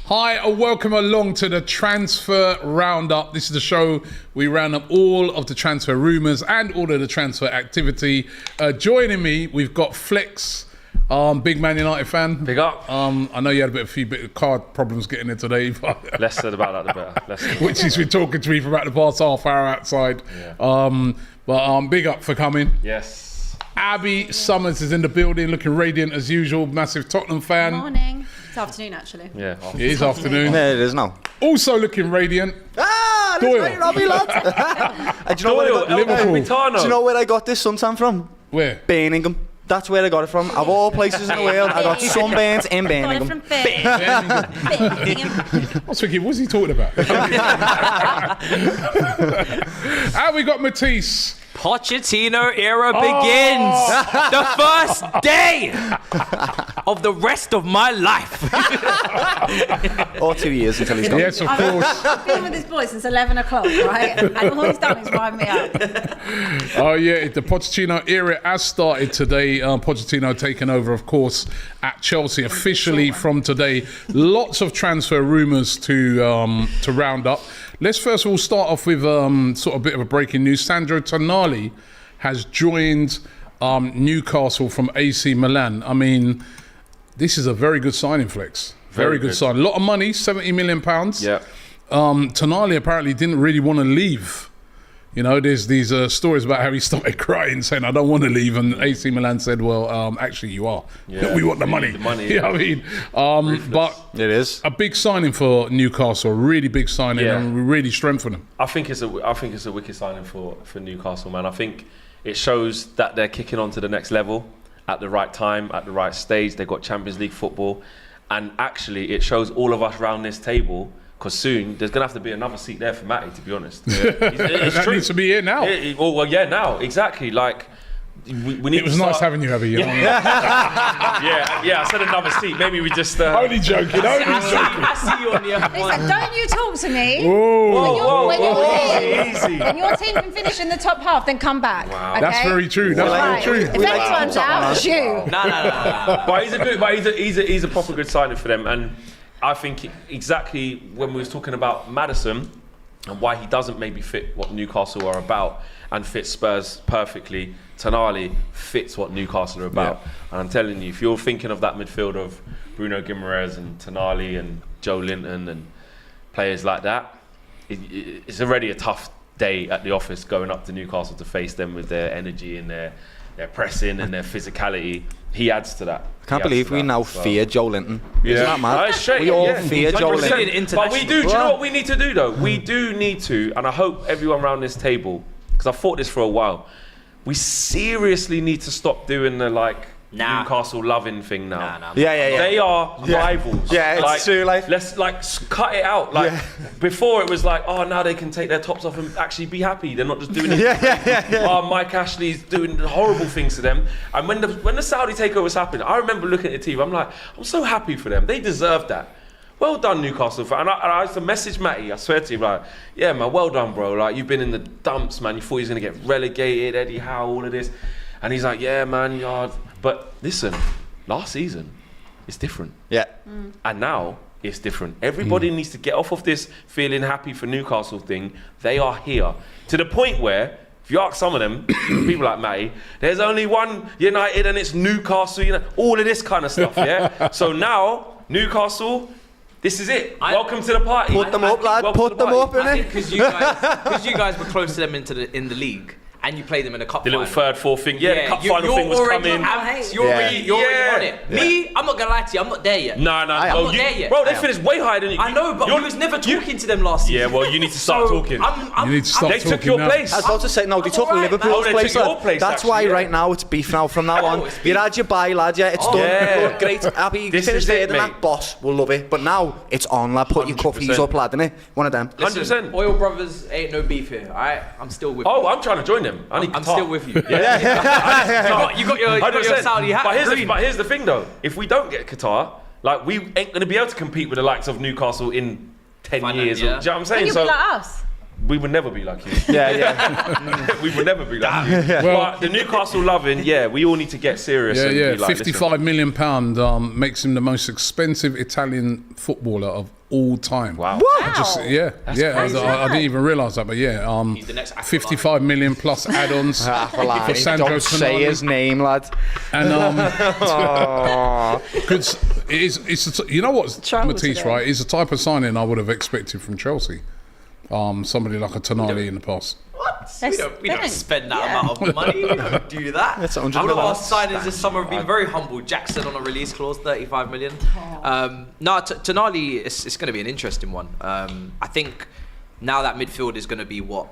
Hi, and welcome along to the Transfer Roundup. This is the show we round up all of the transfer rumours and all of the transfer activity. Joining me, we've got Flex, big Man United fan. Big up. I know you had a few bit of card problems getting in today. But Less said about that, the better. which he's been talking to me for about the past half hour outside. Yeah. But big up for coming. Yes. Abby Summers is in the building, looking radiant as usual. Massive Tottenham fan. Morning. It's afternoon, actually. Yeah. It is afternoon. Yeah, it is now. Also looking radiant. Ah, Doyle. that's right, Robbie, lad. Do you know where I got Liverpool. Do you know where I got this suntan from? Where? Birmingham. That's where I got it from. Of all places in the world, I got sunburnt in Birmingham. From Birmingham. I was thinking, what's he talking about? And we got Matisse. Pochettino era begins. The first day of the rest of my life. Or 2 years until he's gone. Yes, of course. I've been with this boy since 11 o'clock, right? And all he's done is wind me up. Oh, yeah, the Pochettino era has started today. Pochettino taken over, of course, at Chelsea officially from today. Lots of transfer rumours to round up. Let's first of all start off with sort of a bit of a breaking news. Sandro Tonali has joined Newcastle from AC Milan. I mean, this is a very good signing, Flex. Very good signing. A lot of money, £70 million. Yeah. Tonali apparently didn't really want to leave. You know, there's these stories about how he started crying, saying, I don't want to leave. And AC Milan said, well, actually, you are. Yeah. We want the money. The money. You know what I mean? But It is. a big signing for Newcastle, a really big signing, Yeah. and we really strengthen them. I think it's a wicked signing for Newcastle, man. I think it shows that they're kicking on to the next level at the right time, at the right stage. They've got Champions League football. And actually, it shows all of us around this table, because soon there's going to have to be another seat there for Matty, to be honest. It's That true. needs to be here now. Now, exactly. Like, we need It was to nice start- having you, Abby. You know? Yeah, I said another seat. Maybe we just... Only joking, only joking. I see you on the other He's one. like, don't you talk to me. Whoa. When your team can finish in the top half, then come back. Wow. Okay? That's very true. That's Right. very true. If anyone's out, it's you. No. But he's a proper good signing for them, and I think exactly when we was talking about Maddison and why he doesn't maybe fit what Newcastle are about and fits Spurs perfectly, Tonali fits what Newcastle are about. Yeah. And I'm telling you, if you're thinking of that midfield of Bruno Guimaraes and Tonali and Joe Linton and players like that, it's already a tough day at the office going up to Newcastle to face them with their energy and their pressing and their physicality. He adds to that. I can't believe we now fear Joe Linton. Isn't that mad? Straight, We all fear Joe 100%. Linton. But we do. Do you know what we need to do though? We do need to, and I hope everyone around this table, because I've thought this for a while, we seriously need to stop doing the Newcastle loving thing now. Nah. Yeah. They are rivals. Yeah, it's true, like- let's cut it out. Before it was like, oh, now they can take their tops off and actually be happy. They're not just doing it. Yeah. Oh, Mike Ashley's doing horrible things to them. And when the Saudi takeovers happened, I remember looking at the TV. I'm like, I'm so happy for them. They deserve that. Well done, Newcastle. And I used to message Matty. I swear to you, like, yeah, man, well done, bro. Like, you've been in the dumps, man. You thought he was gonna get relegated, Eddie Howe, all of this. And he's like, yeah, man, but listen, last season, it's different. Yeah. And now, it's different. Everybody needs to get off of this feeling happy for Newcastle thing. They are here. To the point where, if you ask some of them, people like Matty, there's only one United and it's Newcastle, all of this kind of stuff, yeah? So now, Newcastle, this is it. Welcome to the party. Put them up, lad. Welcome to Put the them party. up, I innit? think because you guys were close to them in the league, and you played them in a cup The little final. third, fourth thing. Yeah, the cup final thing was already coming. You're already on it. Yeah. Me, I'm not gonna lie to you, I'm not there yet. No, I'm not there yet. Bro, they finished way higher than you. I know, but I was never talking to them last season. Yeah, well, you need to start talking. You need to stop They took talking your now. place. I was about to say, no, they took alright, Liverpool's man. Oh, they place, took your lad. place, That's actually, why yeah. right now it's beef now from now on. it's beef. You had your bye, lad, yeah, it's done. Yeah. Look, great, happy, This finished is it, third and mate. that boss will love it. But now, it's on, lad, put your 100%. cuffies up, lad, innit? One of them. 100%. Oil Brothers ain't no beef here, alright? I'm still with you. Oh, I'm trying to join them. I need I'm Qatar. still with you. Yeah. You got your Saudi hat. But here's the thing though. If we don't get Qatar, like we ain't gonna be able to compete with the likes of Newcastle in 10 years. Yeah. Do you know what I'm saying? You'll So be like us. we would never be like you. Yeah. We would never be like you. But the Newcastle loving, we all need to get serious. and be like, £55 million makes him the most expensive Italian footballer of all time. Wow. I didn't even realise that, but He's the next 55 million plus add-ons for Sandro Don't say Tonali. his name, lad. And because it's you know what, Trouble Matisse, today. right? It's the type of signing I would have expected from Chelsea. Somebody like a Tonali in the past. What? That's- We don't spend that amount of money. We don't do that. It's 100 One of our million. signings this summer have been very humble. Jackson on a release clause, 35 million. Tonali, it's going to be an interesting one. I think now that midfield is going to be what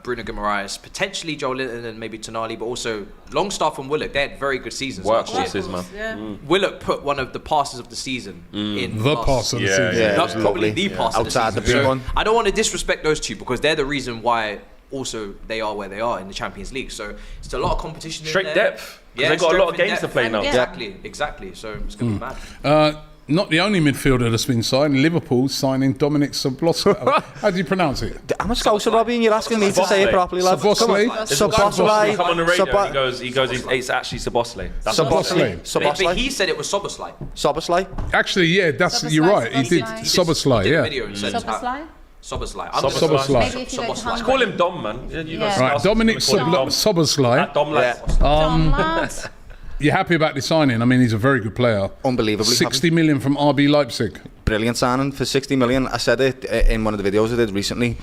Bruno Guimaraes, potentially Joe Linton and maybe Tonali, but also Longstaff and Willock. They had very good seasons last year. Workhorses, man. Yeah. Willock put one of the passes of the season in The last- pass of the season. Yeah, it That's was probably lovely. the pass of the Outside the season. big one. I don't want to disrespect those two because they're the reason why also they are where they are in the Champions League. So it's a lot of competition Straight in there. depth. 'Cause they got a lot of strength and games to depth. play now. Yeah. Exactly. So it's going to be mad. Not the only midfielder that's been signed. Liverpool signing Dominic Szoboszlai. How do you pronounce it? I'm a Scouser, Robbie, and you're asking me to say it properly, lad. Szoboszlai? Szoboszlai. Come on the radio and he goes, it's actually Szoboszlai. That's Szoboszlai. But he said it was Szoboszlai. Szoboszlai. Actually, yeah, you're right. He did Szoboszlai, He did a yeah. video and said Szoboszlai? Szoboszlai. Szoboszlai. Maybe if you don't Szoboszlai. hungry. Call him Dom, man. You know, Yeah. Right, Dominic Szoboszlai. Dom, lad. Dom, lad. You're happy about the signing? I mean, he's a very good player. Unbelievably 60 million from RB Leipzig. Brilliant signing for 60 million. I said it in one of the videos I did recently.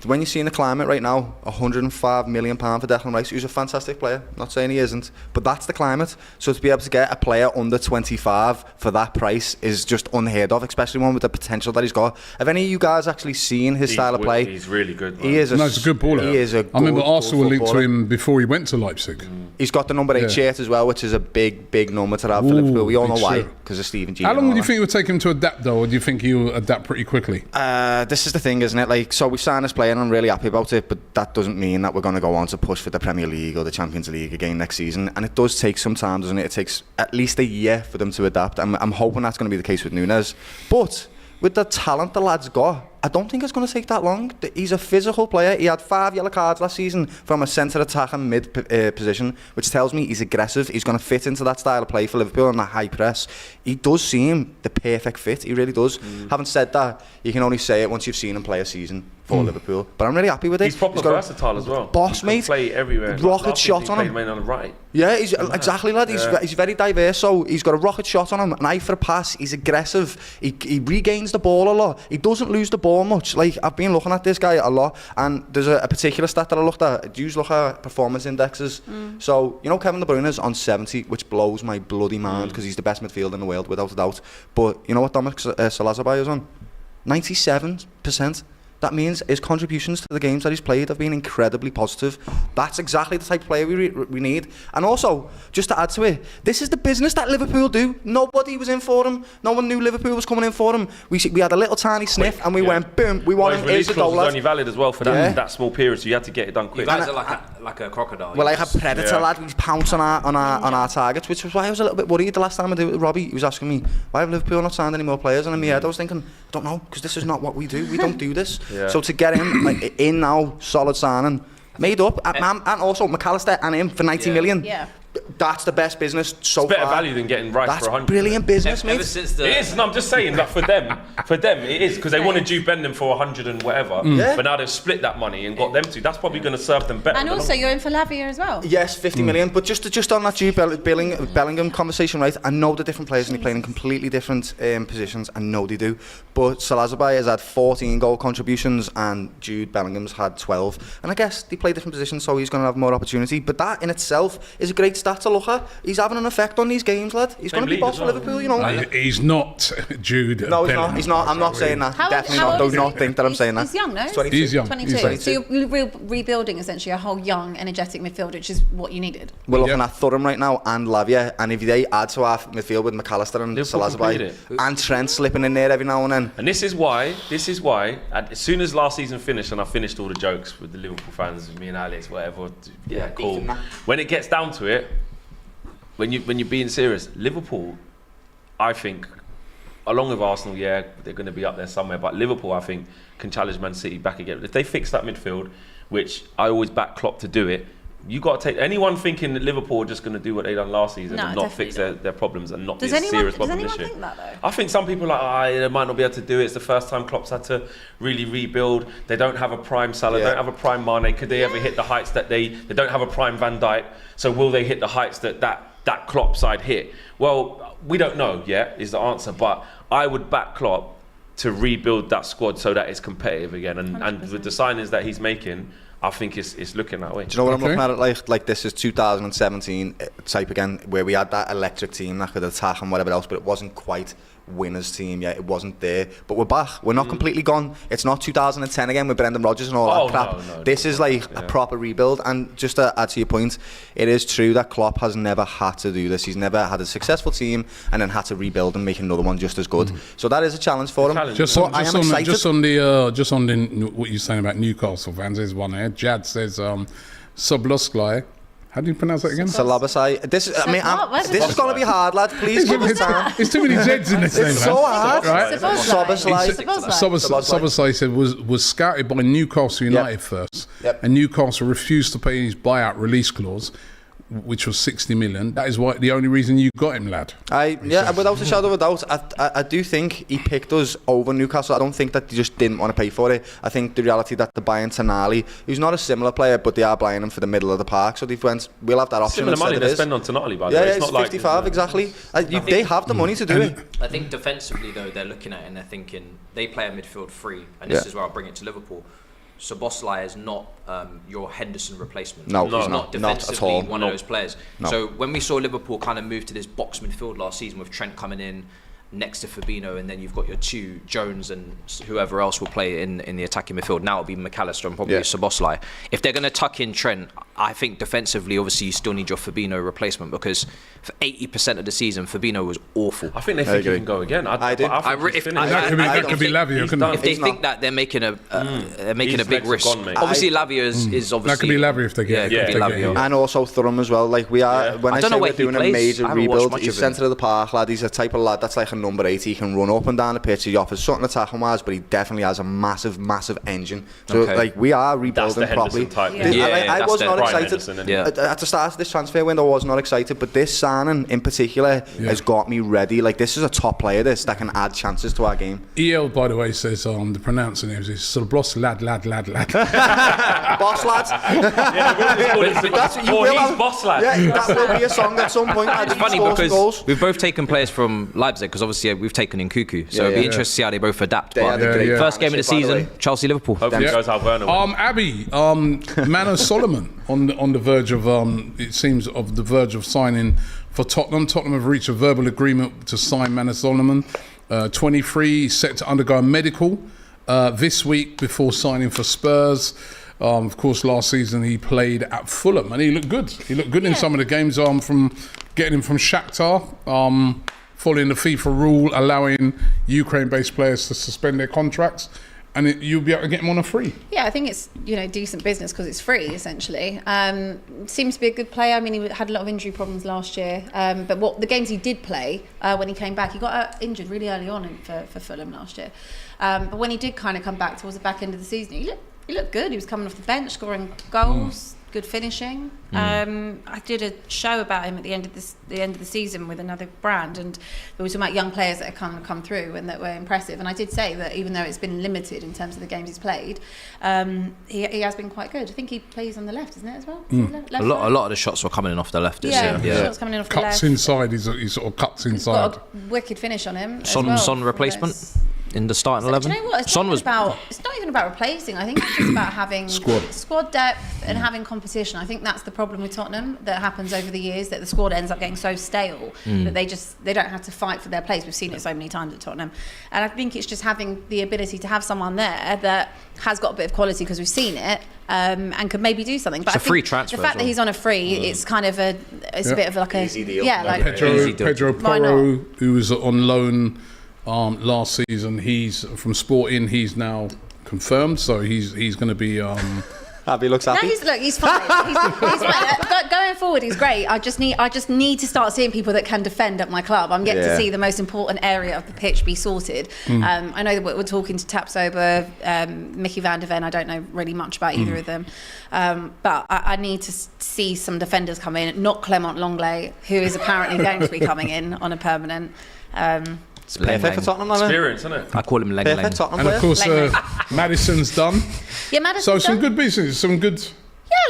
When you see in the climate right now, £105 million for Declan Rice, who's a fantastic player. Not saying he isn't, but that's the climate. So to be able to get a player under 25 for that price is just unheard of, especially one with the potential that he's got. Have any of you guys actually seen his style of play? He's really good, man. He is No, he's a good baller. He is a good, I remember Arsenal were linked to footballer. him before he went to Leipzig. He's got the number 8 Yeah. shirt as well, which is a big number to have for Ooh, Liverpool. We all know big why, shirt. because of Stephen G. How and long all would you that. think it would take him to adapt, though, or do you think he'll adapt pretty quickly? This is the thing, isn't it? Like, so we signed this player and I'm really happy about it, but that doesn't mean that we're going to go on to push for the Premier League or the Champions League again next season. And it does take some time, doesn't it? It takes at least a year for them to adapt. I'm hoping that's going to be the case with Núñez. But with the talent the lad's got, I don't think it's going to take that long. He's a physical player. He had 5 yellow cards last season from a centre attacking mid position, which tells me he's aggressive. He's going to fit into that style of play for Liverpool and that high press. He does seem the perfect fit. He really does. Having said that, you can only say it once you've seen him play a season for Liverpool. But I'm really happy with it. He's proper got a versatile as well. boss, He can mate. play everywhere. Rocket Last shot season on he him. played on the right. Yeah, he's exactly, lad. He's very diverse. So he's got a rocket shot on him, an eye for a pass. He's aggressive. He regains the ball a lot. He doesn't lose the ball much. Like, I've been looking at this guy a lot, and there's a particular stat that I looked at. Do you look at performance indexes? So you know Kevin De Bruyne's on 70, which blows my bloody mind because he's the best midfielder in the world without a doubt. But you know what Dominic Szoboszlai is on? 97%. That means his contributions to the games that he's played have been incredibly positive. That's exactly the type of player we need. And also, just to add to it, this is the business that Liverpool do. Nobody was in for him. No one knew Liverpool was coming in for him. We had a little tiny sniff and we went, boom, we want His him. release Here's the clause goal, was lad. only valid as well for that small period, so you had to get it done You quick. guys are like a crocodile. We're like You're a predator, Yeah. lad. We pounce on our targets, which was why I was a little bit worried the last time I did it with Robbie. He was asking me, why have Liverpool not signed any more players? And in my head, I was thinking, I don't know, because this is not what we do. We don't do this. Yeah. So to get him in now, solid signing, made up, and also McAllister and him for 90 million. Yeah. That's the best business so It's better far. value than getting Rice That's for 100. brilliant business, ever mate. since the It is, no, I'm just saying that for them it is, because they wanted Jude Bellingham for 100 and whatever, Yeah. but now they've split that money and got them to. That's probably going to serve them better. And also, you're in for Lavia as well. Yes, 50 million. But just on that Jude Bellingham conversation, right? I know the different players and they play in completely different positions. I know they do. But Szoboszlai has had 14 goal contributions and Jude Bellingham's had 12. And I guess they play different positions, so he's going to have more opportunity. But that in itself is a great stat to look at. He's having an effect on these games, lad. He's going to be league boss as for well. Liverpool, you know. He's not Jude. No, he's Bellingham. not. He's not. I'm not saying that. How Definitely old not. Do is he? not think that I'm saying that. He's young, no? 22. He's young. 22. He's young. So you're rebuilding essentially a whole young, energetic midfield, which is what you needed. We're looking Yeah. at Thuram right now and Lavia, and if they add to our midfield with McAllister and Liverpool Szoboszlai completed it. and Trent slipping in there every now and then. And this is why, as soon as last season finished and I finished all the jokes with the Liverpool fans, with me and Alex, whatever, yeah, cool. When it gets down to it, when you're being serious, Liverpool, I think, along with Arsenal, yeah, they're going to be up there somewhere. But Liverpool, I think, can challenge Man City back again. If they fix that midfield, which I always back Klopp to do it, you got to take anyone thinking that Liverpool are just going to do what they done last season and not fix their problems and not be a serious problem this year. Does anyone think that though? I think some people are like, they might not be able to do it. It's the first time Klopp's had to really rebuild. They don't have a prime Salah, don't have a prime Mane. Could they ever hit the heights that they don't have a prime Van Dijk? So will they hit the heights that Klopp side hit? Well, we don't know yet is the answer, but I would back Klopp to rebuild that squad so that it's competitive again. And with the signings that he's making, I think it's looking that way. Do you know what I'm looking at it like this is 2017 type again, where we had that electric team that could attack and whatever else, but it wasn't quite winners team yet. It wasn't there. But we're back. We're not completely gone. It's not 2010 again with Brendan Rodgers and all that crap. This is like a proper rebuild. And just to add to your point, it is true that Klopp has never had to do this. He's never had a successful team and then had to rebuild and make another one just as good. So that is a challenge for him. Just on what you're saying about Newcastle fans, there's one here. Jad says Szoboszlai. How do you pronounce that again? Szoboszlai. This is going to be hard, lads. Please give us time. There's too many Z's in this name. It's so hard. Right? Szoboszlai said was scouted by Newcastle United first, and Newcastle refused to pay his buyout release clause, which was 60 million. That is the only reason you got him, lad. Without a shadow of a doubt, I do think he picked us over Newcastle. I don't think that they just didn't want to pay for it. I think the reality that they're buying Tonali, who's not a similar player, but they are buying him for the middle of the park. So they went, we'll have that option. Similar money they spend on Tonali, by the way. Yeah, it's 55 exactly. They have the money to do it. I think defensively though, they're looking at it and they're thinking they play a midfield free, and this is where I'll bring it to Liverpool. Szoboszlai is not your Henderson replacement. No, he's he's not defensively at all. one of those players. No. So when we saw Liverpool kind of move to this box midfield last season with Trent coming in next to Fabinho, and then you've got your two, Jones and whoever else will play in the attacking midfield. Now it'll be McAllister and probably Szoboszlai. If they're going to tuck in Trent, I think defensively, obviously, you still need your Fabinho replacement, because for 80% of the season, Fabinho was awful. I think they think he can go again. I do. That could be Lavia, couldn't it? If they think that, they're making a big risk. Obviously, Lavia is obviously... That could be Lavia if they get it. And also Thuram as well. Like we are, when I say we're doing a major rebuild, he's centre of the park lad. He's a type of lad that's like a number 8. He can run up and down the pitch. He offers something attacking wise, but he definitely has a massive engine. So like we are rebuilding properly. I was not excited at the start of this transfer window. I was not excited, but this signing in particular has got me ready. Like this is a top player that can add chances to our game. EL, by the way, says the pronouncing it is Szoboszlai lad. Boss lads. Boss lad. Yeah, that will be a song at some point. It's funny because we've both taken players from Leipzig, because obviously we've taken in Cuckoo, so it'd be interesting to see how they both adapt. First game of the season, Chelsea-Liverpool. Hopefully it goes how Werner went. Abby, Mano Solomon on the verge of it seems of the verge of signing for Tottenham. Tottenham have reached a verbal agreement to sign Mano Solomon. 23, set to undergo a medical this week before signing for Spurs. Of course, last season he played at Fulham and he looked good. He looked good in some of the games. From getting him from Shakhtar, following the FIFA rule allowing Ukraine-based players to suspend their contracts, and you'll be able to get him on a free. Yeah, I think it's decent business because it's free essentially. Seems to be a good player. I mean, he had a lot of injury problems last year, but the games he did play when he came back, he got injured really early on for Fulham last year. But when he did kind of come back towards the back end of the season, he looked good. He was coming off the bench, scoring goals. Good finishing. I did a show about him at the end of the season with another brand, and we were talking about young players that have come through and that were impressive. And I did say that even though it's been limited in terms of the games he's played, he has been quite good. I think he plays on the left, isn't it, as well? A lot of the shots were coming in off the left. Shots coming in off the left. Cuts inside. He sort of cuts inside. He's got a wicked finish on him. Son replacement in the starting 11. Do you know what? It's not even about replacing. I think it's just about having squad depth and having competition. I think that's the problem with Tottenham that happens over the years, that the squad ends up getting so stale that they don't have to fight for their place. We've seen it so many times at Tottenham, and I think it's just having the ability to have someone there that has got a bit of quality, because we've seen it and could maybe do something. But it's a free transfer. The fact that he's on a free, it's kind of a bit of like a easy deal. Yeah, like Pedro Porro, who was on loan last season, he's from Sporting. He's now confirmed, so he's going to be Abby looks happy. No, he's fine. He's fine. Going forward, he's great. I just need to start seeing people that can defend at my club. I'm yet to see the most important area of the pitch be sorted. I know that we're talking to Tapsoba, Mickey van der Ven. I don't know really much about either of them, but I need to see some defenders come in. Not Clement Longley, who is apparently going to be coming in on a permanent. It's perfect for Tottenham, isn't it? Experience, isn't it? I call him Leng Leng. Perfect Tottenham And of player. course, Madison's done. Yeah, Madison's So some done. good business, some good.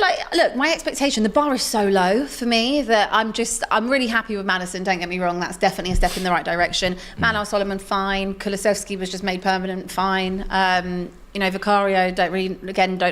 Yeah, look, my expectation, the bar is so low for me that I'm really happy with Madison, don't get me wrong, that's definitely a step in the right direction. Manuel Solomon, fine. Kulusevski was just made permanent, fine. Vicario, don't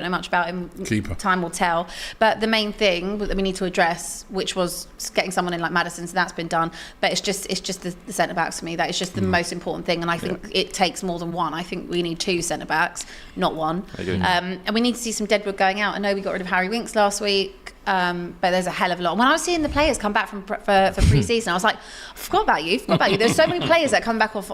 know much about him. Keeper. Time will tell. But the main thing that we need to address, which was getting someone in like Madison, so that's been done. But it's just the centre-backs for me. That is just the most important thing. And I think it takes more than one. I think we need 2 centre-backs, not one. And we need to see some Deadwood going out. I know we got rid of Harry Winks last week. But there's a hell of a lot. When I was seeing the players come back for pre-season, I was like, I forgot about you. There's so many players that come back off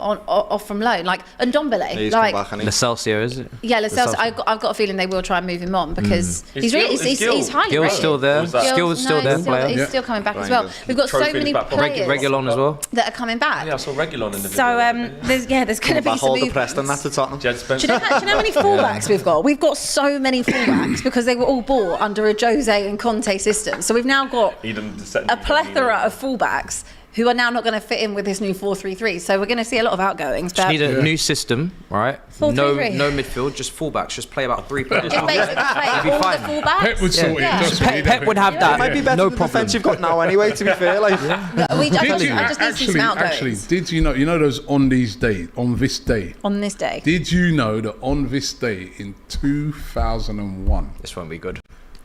from loan, like Ndombele. He's like, come back, hasn't he? Excelsior, is it? yeah, Lascelles. I've got a feeling they will try and move him on because he's highly Gill's rated. still there. Skill's still there. Player. He's still coming back as well. We've got so Trophy many back. players Reguilon as well. that are coming back. Yeah, I saw Reguilon in the video. So there's going to be Back some all the movements. Preston, that's the Tottenham. Jed Do Spencer. you know how many fullbacks we've got? We've got so many fullbacks because they were all bought under a Jose and Conte system. So we've now got a plethora of fullbacks who are now not going to fit in with this new 4-3-3. So we're going to see a lot of outgoings. Just But need a new system, right? 4-3-3. No midfield, just fullbacks. Just play about 3 players. just basically play all the fullbacks. Pep would sort it. Yeah. Trust me, Pep would have that. Might be better No than the problem. defence you've got now anyway, to be fair. Like, I just need to see some outgoings did you know those on this day on this day. did you know that on this day in 2001 This won't be good.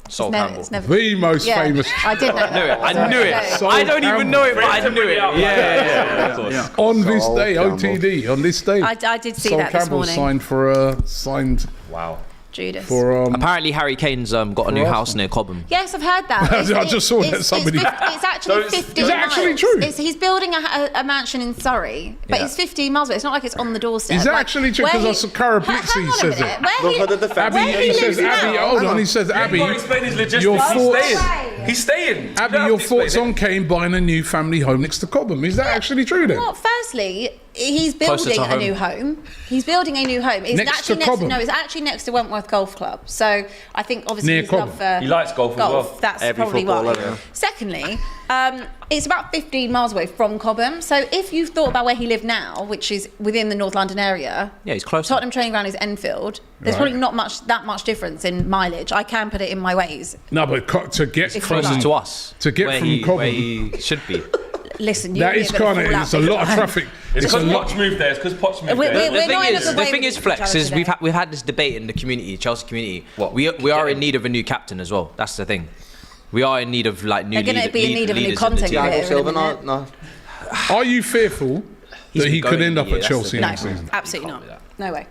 Sol Never- Campbell. it's never- the most Yeah, famous I did know that. I knew it. Sol I don't even know it, but I knew it. Yeah. on this Sol day Campbell. OTD on this day I did see Sol that this Campbell morning. signed Wow. Judas. for Apparently, Harry Kane's got a new For house Arsenal. near Cobham. Yes, I've heard that. I just saw that somebody- It's actually 15 Is that actually miles. true? He's building a mansion in Surrey, but Yeah. it's 15 miles away. It's not like it's on the doorstep. Is that Like, actually true? where 'Cause he- I saw Cara Hang Blitzy on a says minute. it. Where Look at the defence. where Abby, he says lives Abby, now- hold on, he says You've Abby, got to explain his logistics. your He's thoughts- staying. He's staying. Abby, You don't your have to explain thoughts it. on Kane buying a new family home next to Cobham? Is that actually true then? Well, firstly, he's Closer building to a new home. He's building a new home. It's Next actually to Cobham? No, it's actually next to Wentworth Golf Club. So I think obviously Near his love Cobham. for He likes golf as well. That's Every probably why. footballer, yeah. Secondly, it's about 15 miles away from Cobham. So if you've thought about where he lived now, which is within the North London area, Yeah, he's close. Tottenham training ground is Enfield. There's Right. probably not that much difference in mileage. I can put it in my ways. No, but to get It's from Closer to us. To get where from he, Cobham. where he should be. Listen, you That is kind of, it's a lot of traffic. It's It's a because lot. Poch moved there. It's because Poch moved We're- there. we're- The not in a good way thing with is, each Flex, other is today. we've had this debate in the community, Chelsea community. We are in need of a new captain as well. That's the thing. We are in need of like new. They're gonna be in need of a new leaders in the content team. creator. Thiago Silva, no. Are you fearful He's that he been could going end in up the year, at that's the Chelsea thing. No, next season? absolutely Can't not. be that. No way.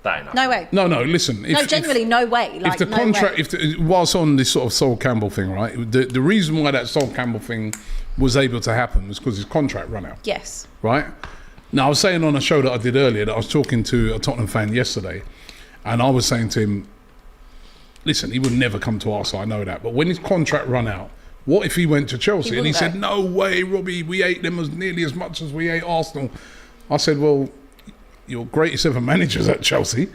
That ain't No way. No, listen. No, genuinely, no way. Like, If the no contract, way. whilst on this sort of Sol Campbell thing, right? The reason why that Sol Campbell thing was able to happen was because his contract ran out, Yes. right? Now, I was saying on a show that I did earlier that I was talking to a Tottenham fan yesterday, and I was saying to him, listen, he would never come to Arsenal, I know that, but when his contract ran out, what if he went to Chelsea? And he wouldn't said, go. no way, Robbie, we hate them as nearly as much as we hate Arsenal. I said, well, your greatest ever manager's at Chelsea.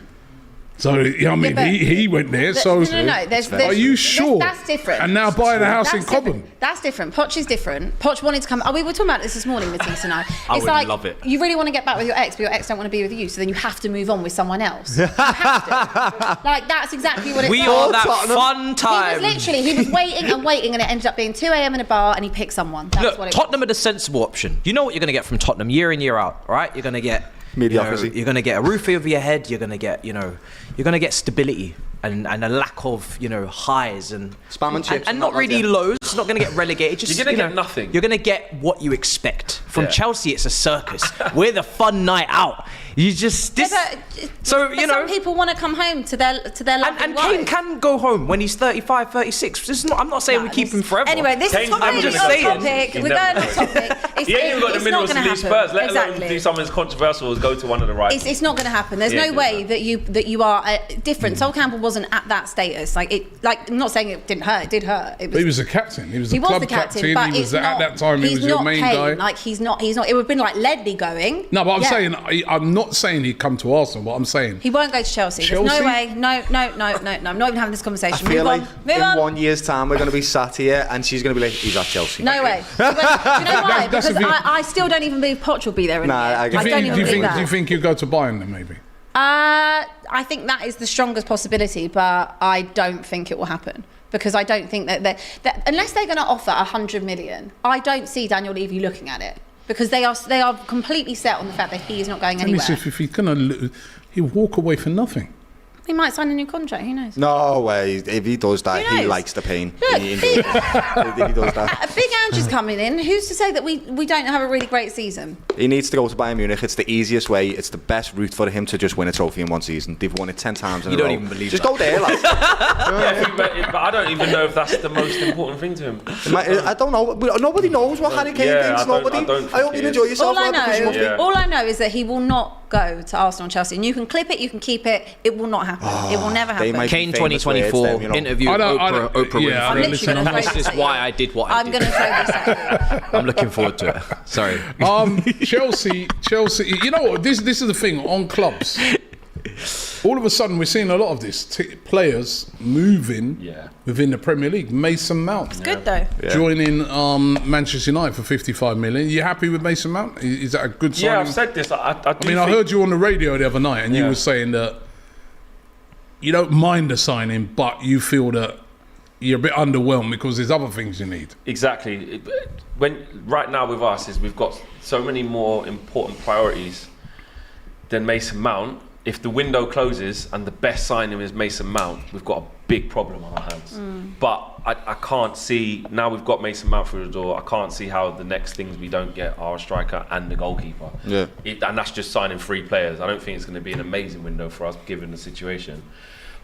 So, you know what I mean, but- he went there, so... No. Are you sure? That's different. And now buying a house in That's Cobham. different. That's different. Poch is different. Poch wanted to come. Oh, we were talking about this morning, Matisse and I. I It's would like love it. you really want to get back with your ex, but your ex don't want to be with you, so then you have to move on with someone else. You have to. Like that's exactly what it's We like. are that Tottenham. fun time. He was waiting and waiting, and it ended up being 2 a.m. in a bar, and he picked someone. That's Look, what it Tottenham was. are the sensible option. You know what you're going to get from Tottenham year in, year out, right? You're going to get Mediocrity. You're going to get a roof over your head. You're going to get, you're going to get stability and a lack of, highs and Spam and chips and and not that, really yeah. lows. It's not going to get relegated. Just, You're gonna you get know, nothing. You're going to get what you expect from Yeah. Chelsea. It's a circus. We're the fun night out. You just this. So But you know. some people want to come home to their lovely And wife. Kane can go home when he's 35, 36. This is not, I'm not saying we keep him forever. Anyway, this Kane's is never completely gonna off go. topic. He's We're never going off gonna topic. It's, He ain't even got the it's minerals not to going leave to Spurs, happen. let alone Exactly. do something as controversial as go to one of the rivals. It's not going to happen. There's Yeah, no it way doesn't. that you are different. Sol Campbell wasn't at that status. Like I'm not saying it didn't hurt. It did hurt. But he was the captain. He was the club captain. But He was at that time. He was your main Kane. guy. Like he's not. It would have been like Ledley going. No, but I'm not saying he'd come to Arsenal. What I'm saying, he won't go to Chelsea. There's no way. No. I'm not even having this conversation. I feel Move like on. in 1 year's time we're going to be sat here and she's going to be like, he's at Chelsea. No way. Do you know why? That's Because I still don't even believe Poch will be there in the end. I don't even believe that. Do you think you go to Bayern then maybe? I think that is the strongest possibility, but I don't think it will happen. Because I don't think that unless they're going to offer 100 million, I don't see Daniel Levy looking at it. Because they are completely set on the fact that he is not going anywhere. If he's going to, he'll walk away for nothing. He might sign a new contract, who knows? No way. If he does that, he likes the pain. Look, if he does that. Big Ange's coming in. Who's to say that we don't have a really great season? He needs to go to Bayern Munich. It's the easiest way. It's the best route for him to just win a trophy in one season. They've won it 10 times in a row. You don't even believe just that. go there, lads. But I don't even know if that's the most important thing to him. I don't know. Nobody knows what Harry Kane thinks. Nobody. I hope you enjoy yourself. All I know is that he will not go to Arsenal and Chelsea. And you can clip it, you can keep it. It will not happen. It will never happen. Kane 2024 interview Oprah Winfrey. This is why I did what I did. I'm going to throw this at you. I'm looking forward to it. Sorry. Chelsea. You know what? This is the thing on clubs. All of a sudden, we're seeing a lot of this. Players moving within the Premier League. Mason Mount. It's good though. Joining Manchester United for 55 million. You happy with Mason Mount? Is that a good sign? Yeah, I've said this. I heard you on the radio the other night, and you were saying that you don't mind the signing, but you feel that you're a bit underwhelmed because there's other things you need. Exactly. Right now with us is we've got so many more important priorities than Mason Mount. If the window closes and the best signing is Mason Mount, we've got a big problem on our hands. But I can't see, now we've got Mason Mount through the door, I can't see how the next things we don't get are a striker and the goalkeeper. Yeah. And that's just signing 3 players. I don't think it's going to be an amazing window for us given the situation.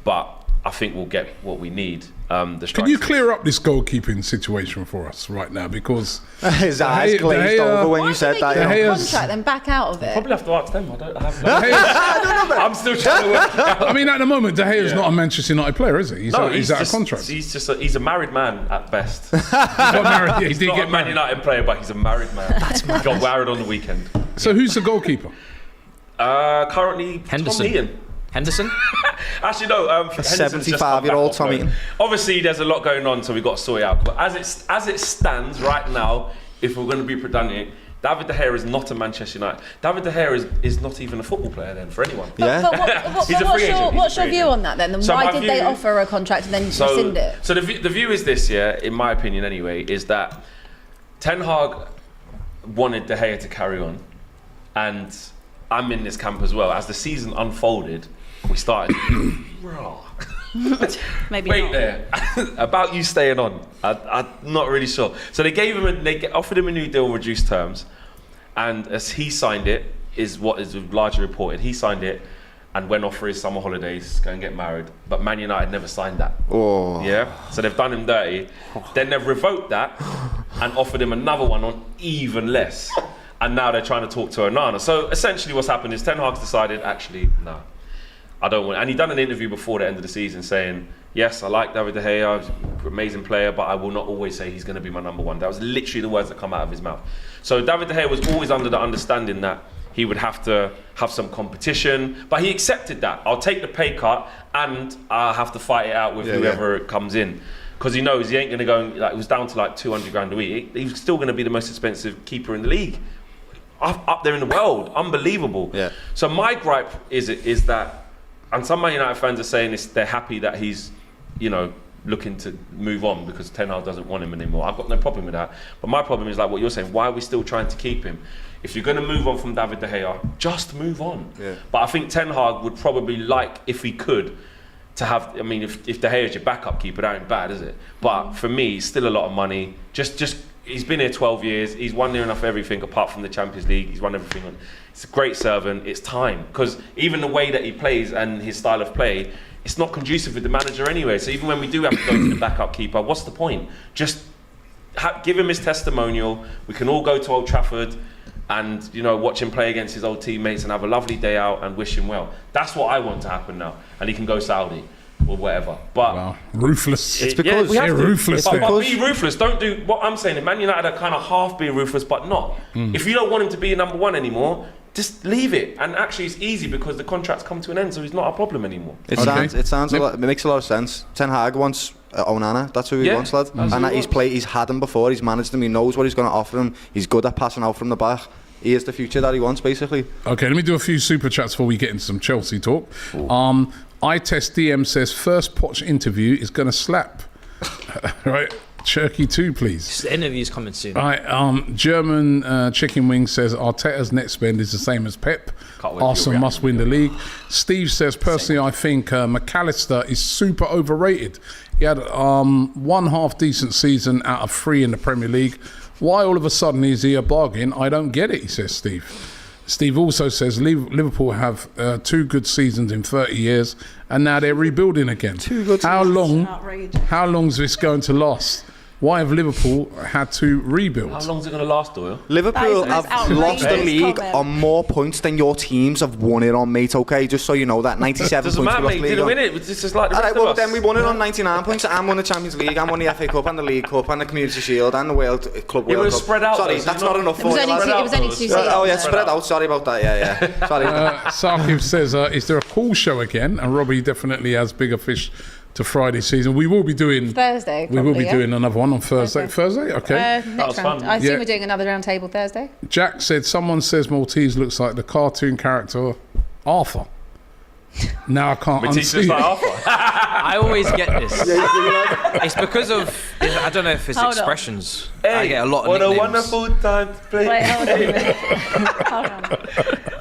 But I think we'll get what we need. Can you clear up this goalkeeping situation for us right now? Because his eyes glazed over when you said that. Contract then back out of it. Probably have to ask them. I'm still trying to work it out. I mean, at the moment, De Gea's not a Manchester United player, is he? He's out of contract. He's a married man at best. He got married. He's not a Man United player, but he's a married man. He got married on the weekend. So who's the goalkeeper? Currently, Henderson. Tom Eaton. Henderson? Actually, no. 75-year-old Tom Eaton. Obviously, there's a lot going on, so we've got to sort it out. But as it stands right now, if we're going to be pedantic, David De Gea is not a Manchester United. David De Gea is not even a football player then for anyone. What's your view on that then? Why did they offer a contract and then rescind it? So the view is this, in my opinion anyway, is that Ten Hag wanted De Gea to carry on, and I'm in this camp as well. As the season unfolded, we started. Maybe Wait not. there. About you staying on. I'm not really sure. So they offered him a new deal, reduced terms, and as he signed it, is what is largely reported. He signed it and went off for his summer holidays, go and get married. But Man United never signed that. Oh. Yeah. So they've done him dirty. Then they've revoked that and offered him another one on even less. And now they're trying to talk to Onana. So essentially what's happened is Ten Hag's decided, actually, no, I don't want it. And he done an interview before the end of the season saying, yes, I like David De Gea, he's an amazing player, but I will not always say he's going to be my number one. That was literally the words that come out of his mouth. So David De Gea was always under the understanding that he would have to have some competition, but he accepted that. I'll take the pay cut and I'll have to fight it out with whoever comes in. Because he knows he ain't going to go, it was down to like 200 grand a week. He's still going to be the most expensive keeper in the league. Up there in the world, unbelievable. Yeah. So my gripe is that, and some Man United fans are saying they're happy that he's, looking to move on because Ten Hag doesn't want him anymore. I've got no problem with that. But my problem is like what you're saying. Why are we still trying to keep him? If you're going to move on from David De Gea, just move on. Yeah. But I think Ten Hag would probably like, if he could, to have. I mean, if De Gea is your backup keeper, that ain't bad, is it? But for me, it's still a lot of money. Just. He's been here 12 years. He's won near enough everything apart from the Champions League. He's won everything. He's a great servant. It's time. Because even the way that he plays and his style of play, it's not conducive with the manager anyway. So even when we do have to go to the backup keeper, what's the point? Just give him his testimonial. We can all go to Old Trafford and watch him play against his old teammates and have a lovely day out and wish him well. That's what I want to happen now. And he can go Saudi. or whatever. But Wow. Ruthless. It's because we have to. ruthless. But there. be ruthless. Don't do what I'm saying. Man United are kind of half being ruthless, but not. If you don't want him to be number one anymore, just leave it. And actually, it's easy because the contract's come to an end, so he's not a problem anymore. It Okay. sounds a lot. It makes a lot of sense. Ten Hag wants Onana. That's who he wants, lad. that's And who he he's played. He's had him before. He's managed him. He knows what he's going to offer him. He's good at passing out from the back. He is the future that he wants, basically. Okay, let me do a few super chats before we get into some Chelsea talk. I Test DM says first Poch interview is going to slap. Right, Cherky 2, please. The interview's coming soon. All right, German Chicken Wing says Arteta's net spend is the same as Pep. Can't wait for Arsenal your must win the league. Steve says, personally, I think McAllister is super overrated. He had one half decent season out of 3 in the Premier League. Why all of a sudden is he a bargain? I don't get it, he says, Steve. Steve also says Liverpool have 2 good seasons in 30 years and now they're rebuilding again. 2 good How long? Outrageous. How long is this going to last? Why have Liverpool had to rebuild? How long is it going to last, Doyle? Liverpool That is the have most lost the outrageous league comment. on more points than your teams have won it on, mate. Okay, just so you know that 97 Doesn't points. matter, we lost mate. the league Didn't on. win it. This is like the All rest right, well of us. then we won it on 99 points. I won the Champions League, I won the FA Cup and the League Cup and the Community Shield and the World Club It World was Cup. spread out, Sorry, though, so that's it's not not- enough It for was you, only lads. two, it was only two seasons. Oh yeah, spread out. Sorry about that. Yeah. Sorry. Sarkiv says, is there a call show again? And Robbie definitely has bigger fish to Friday season. We will be doing Thursday. We will be probably, yeah? doing another one on Thursday. Okay. Thursday, okay. was Next round. fun. I assume Yeah. we're doing another round table Thursday. Jack said someone says Maltese looks like the cartoon character Arthur. Now I can't Matisse unsee looks like it. Arthur. I always get this. It's because of, I don't know if it's Hold on. expressions. I get a lot of What nicknames. a wonderful time to play. Wait, hold on a minute. Hold on.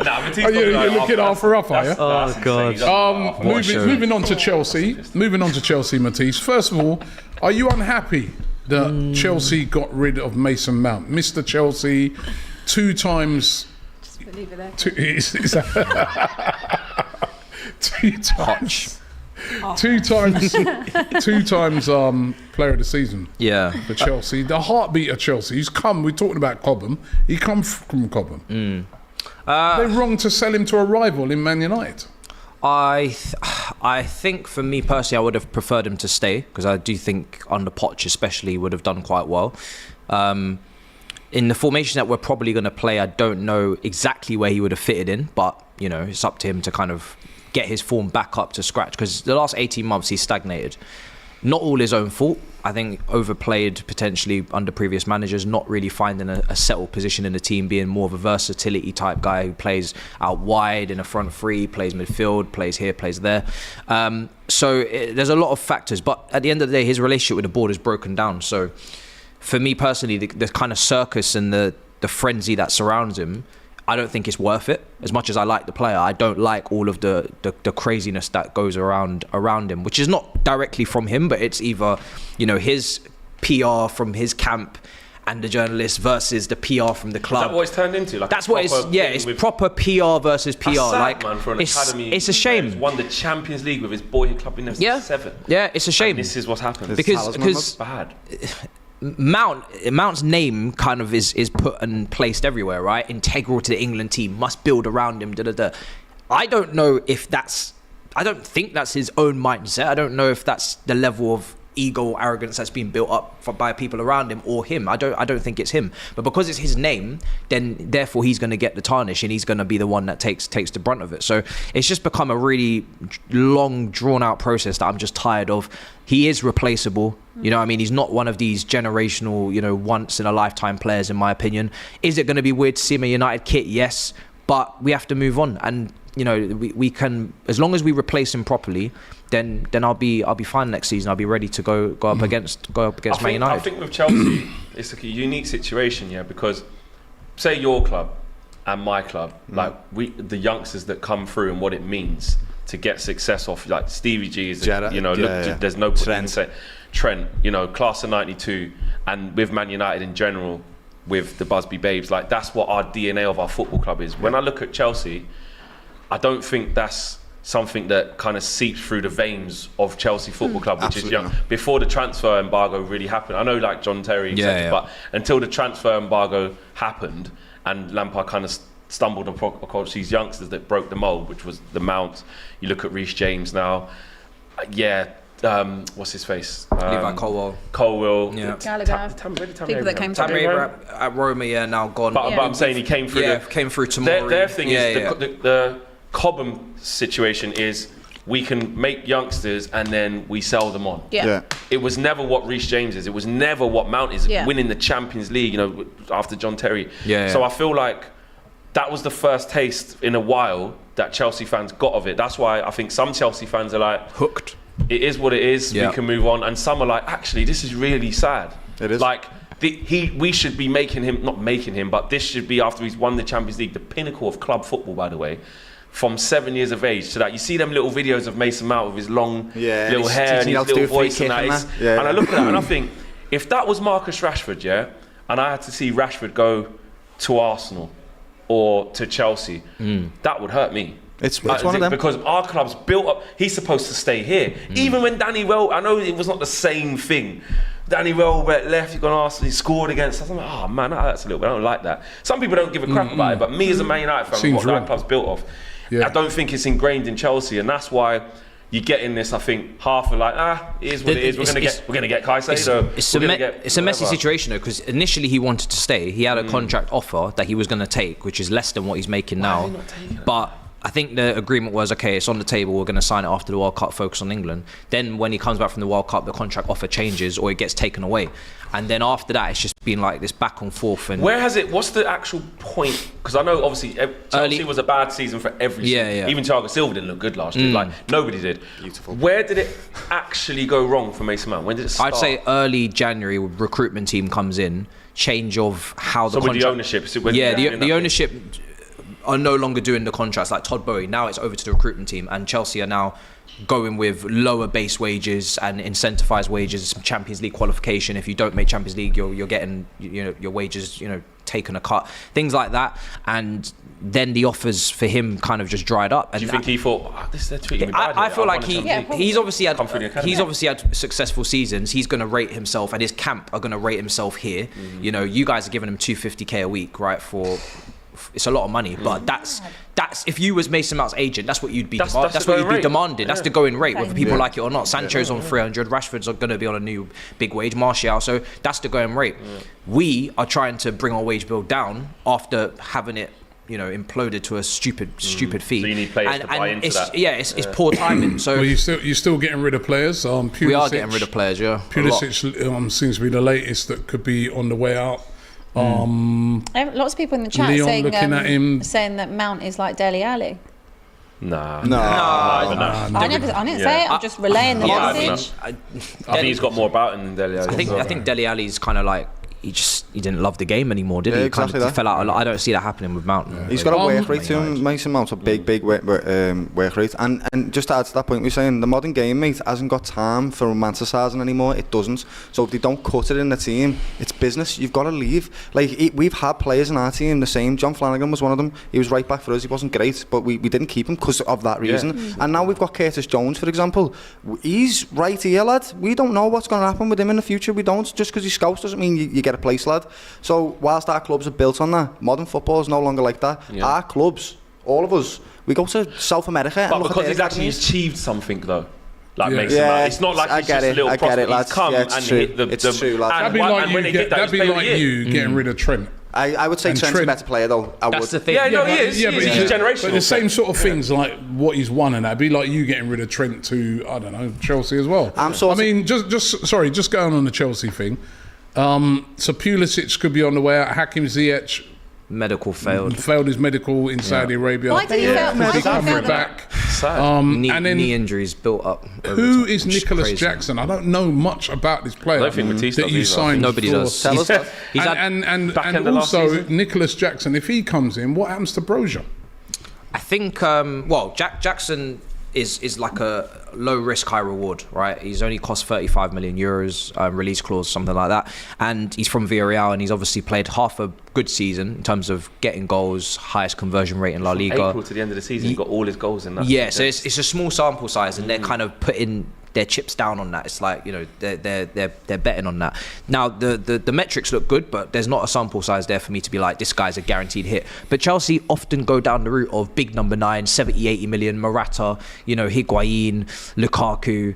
Nah, Matisse Oh, you're looks like looking Arthur up, are you? That's God. insane. Moving on to Chelsea. Moving on to Chelsea, Matisse. First of all, are you unhappy that Chelsea got rid of Mason Mount? Mr. Chelsea, 2 times... Just leave it there. 2 times... 2 times, 2 times player of the season Yeah. for Chelsea. The heartbeat of Chelsea. He's come. We're talking about Cobham. He come from Cobham. They're wrong to sell him to a rival in Man United. I think for me personally, I would have preferred him to stay because I do think under Poch especially would have done quite well. In the formation that we're probably going to play, I don't know exactly where he would have fitted in, but you know, it's up to him to kind of get his form back up to scratch because the last 18 months he's stagnated. Not all his own fault. I think overplayed potentially under previous managers, not really finding a settled position in the team, being more of a versatility type guy who plays out wide in a front three, plays midfield, plays here, plays there. There's a lot of factors, but at the end of the day, his relationship with the board is broken down. So for me personally, the kind of circus and the frenzy that surrounds him, I don't think it's worth it. As much as I like the player, I don't like all of the craziness that goes around him, which is not directly from him, but it's either, you know, his PR from his camp and the journalists versus the PR from the club. Is that what it's turned into? Like That's what it's. Yeah, it's proper PR versus PR. That's sad, like man, for an academy. it's a shame. He's won the Champions League with his boyhood club in Yeah, 7. yeah, it's a shame. And this is what's happened. because bad. Mount's name kind of is put and placed everywhere, right? Integral to the England team, must build around him. I don't know if that's. I don't think that's his own mindset. I don't know if that's the level of ego, arrogance that's been built up by people around him or him. I don't think it's him. But because it's his name, then therefore he's going to get the tarnish and he's going to be the one that takes the brunt of it. So it's just become a really long, drawn out process that I'm just tired of. He is replaceable. You know what I mean? He's not one of these generational, you know, once in a lifetime players, in my opinion. Is it going to be weird to see him in a United kit? Yes. But we have to move on. And, you know, we can, as long as we replace him properly, then I'll be fine next season. I'll be ready to go up against Man United. I think with Chelsea, it's like a unique situation, yeah, because say your club and my club, like the youngsters that come through and what it means to get success off, like Stevie G is, Gerrard, you know, yeah. there's no Trent, you know, class of '92, and with Man United in general, with the Busby Babes, like that's what our DNA of our football club is. When I look at Chelsea, I don't think that's something that kind of seeps through the veins of Chelsea Football Club, which is young. Not. Before the transfer embargo really happened, I know like John Terry, etc., but until the transfer embargo happened and Lampard kind of stumbled across these youngsters that broke the mould, which was the Mount. You look at Reece James now. What's his face? Levi Colwill. Colwill. Yeah. Gallagher. People that came to Tammy at Roma, now gone. But I'm saying he came through. Came through tomorrow. Their thing is the Cobham situation is we can make youngsters and then we sell them on. Yeah. It was never what Reece James is. It was never what Mount is. Yeah. Winning the Champions League, after John Terry. Yeah. So I feel like that was the first taste in a while that Chelsea fans got of it. That's why I think some Chelsea fans are like hooked. It is what it is. Yeah. We can move on. And some are like, actually, this is really sad. It is. Like we should be not making him, but this should be after he's won the Champions League, the pinnacle of club football, by the way. From 7 years of age to that, you see them little videos of Mason Mount with his long little hair and his little voice and that. And I look at that and I think, if that was Marcus Rashford, and I had to see Rashford go to Arsenal or to Chelsea, that would hurt me. It's one of them. Because our club's built up. He's supposed to stay here. Even when Danny Welbeck, I know it was not the same thing. Danny Welbeck left, he scored against us. I'm like, oh man, that hurts a little bit. I don't like that. Some people don't give a crap about it, but me as a Man United fan, what that club's built off, I don't think it's ingrained in Chelsea, and that's why you get in this. I think half are like, it is what it is. We're gonna get Caicedo. It's a messy situation though, because initially he wanted to stay. He had a contract offer that he was going to take, which is less than what he's making now. But I think the agreement was, okay, it's on the table, we're going to sign it after the World Cup, focus on England. Then when he comes back from the World Cup, the contract offer changes or it gets taken away. And then after that, it's just been like this back and forth. And what's the actual point? Because I know obviously Chelsea was a bad season for every season. Even Thiago Silva didn't look good last year. Like, nobody did. Beautiful. Where did it actually go wrong for Mason Mount? When did it start? I'd say early January, recruitment team comes in, change of how the contract... the ownership. The ownership are no longer doing the contracts like Todd Boehly. Now it's over to the recruitment team, and Chelsea are now going with lower base wages and incentivized wages, Champions League qualification. If you don't make Champions League, you're getting your wages taken a cut, things like that. And then the offers for him kind of just dried up. And do you think he thought, they're treating me badly? I feel like he's obviously had successful seasons. He's going to rate himself, and his camp are going to rate himself here. You guys are giving him $250K a week, right? It's a lot of money, but that's if you was Mason Mount's agent, that's what you'd be demanding. That's the going rate, whether people like it or not. Sancho's on 300, Rashford's going to be on a new big wage, Martial, so that's the going rate. We are trying to bring our wage bill down after having it imploded to a stupid fee. So you need players to buy into that. It's poor timing. So you're still getting rid of players. Pulisic, we are getting rid of players. Pulisic seems to be the latest that could be on the way out. Lots of people in the chat saying that Mount is like Dele Alli. Nah. I didn't say it. I'm just relaying the message. I think he's got more about him than Dele Alli. I think Dele Alli's kind of like he didn't love the game anymore, did he? Exactly he fell out a lot. I don't see that happening with Mount. Yeah. He's got a work rate to him. Mason Mount's a big work rate. And just to add to that point, we're saying the modern game, mate, hasn't got time for romanticising anymore. It doesn't. So if they don't cut it in the team, it's business. You've got to leave. Like, we've had players in our team the same. John Flanagan was one of them. He was right back for us. He wasn't great, but we didn't keep him because of that reason. Yeah. And now we've got Curtis Jones, for example. He's right here, lad. We don't know what's going to happen with him in the future. We don't. Just because he scouts doesn't mean you get a place, lad. So whilst our clubs are built on that, modern football is no longer like that. Yeah. Our clubs, all of us, we go to South America and look because at he's actually achieved something though. Like Mason Mount. It's not like he's just a little prospect. He's come and hit the... It's true, lad. That'd be like you getting rid of Trent. I would say Trent's a better player though. That's the thing. Yeah, no, he is. He's generational. But the same sort of things like what he's won, and that'd be like you getting rid of Trent to, I don't know, Chelsea as well. Just going on the Chelsea thing. So Pulisic could be on the way out. Hakim Ziyech medical failed his medical in Saudi Arabia. Why did he fail? Back. Knee injuries built up. Who is Nicholas Jackson? I don't know much about this player. I don't think Batista that you signed. Nobody does. Tell us that. And also Nicholas Jackson. If he comes in, what happens to Brozier? I think Jackson is like a low risk, high reward, right? He's only cost 35 million euros, release clause, something like that. And he's from Villarreal, and he's obviously played half a good season in terms of getting goals, highest conversion rate in La Liga. April to the end of the season, he got all his goals in that. Yeah, so it's a small sample size, and they're kind of putting their chips down on that. It's like, you know, they're betting on that. Now the metrics look good, but there's not a sample size there for me to be like, this guy's a guaranteed hit. But Chelsea often go down the route of big number 9, 70, 80 million, Morata, you know, Higuain, Lukaku,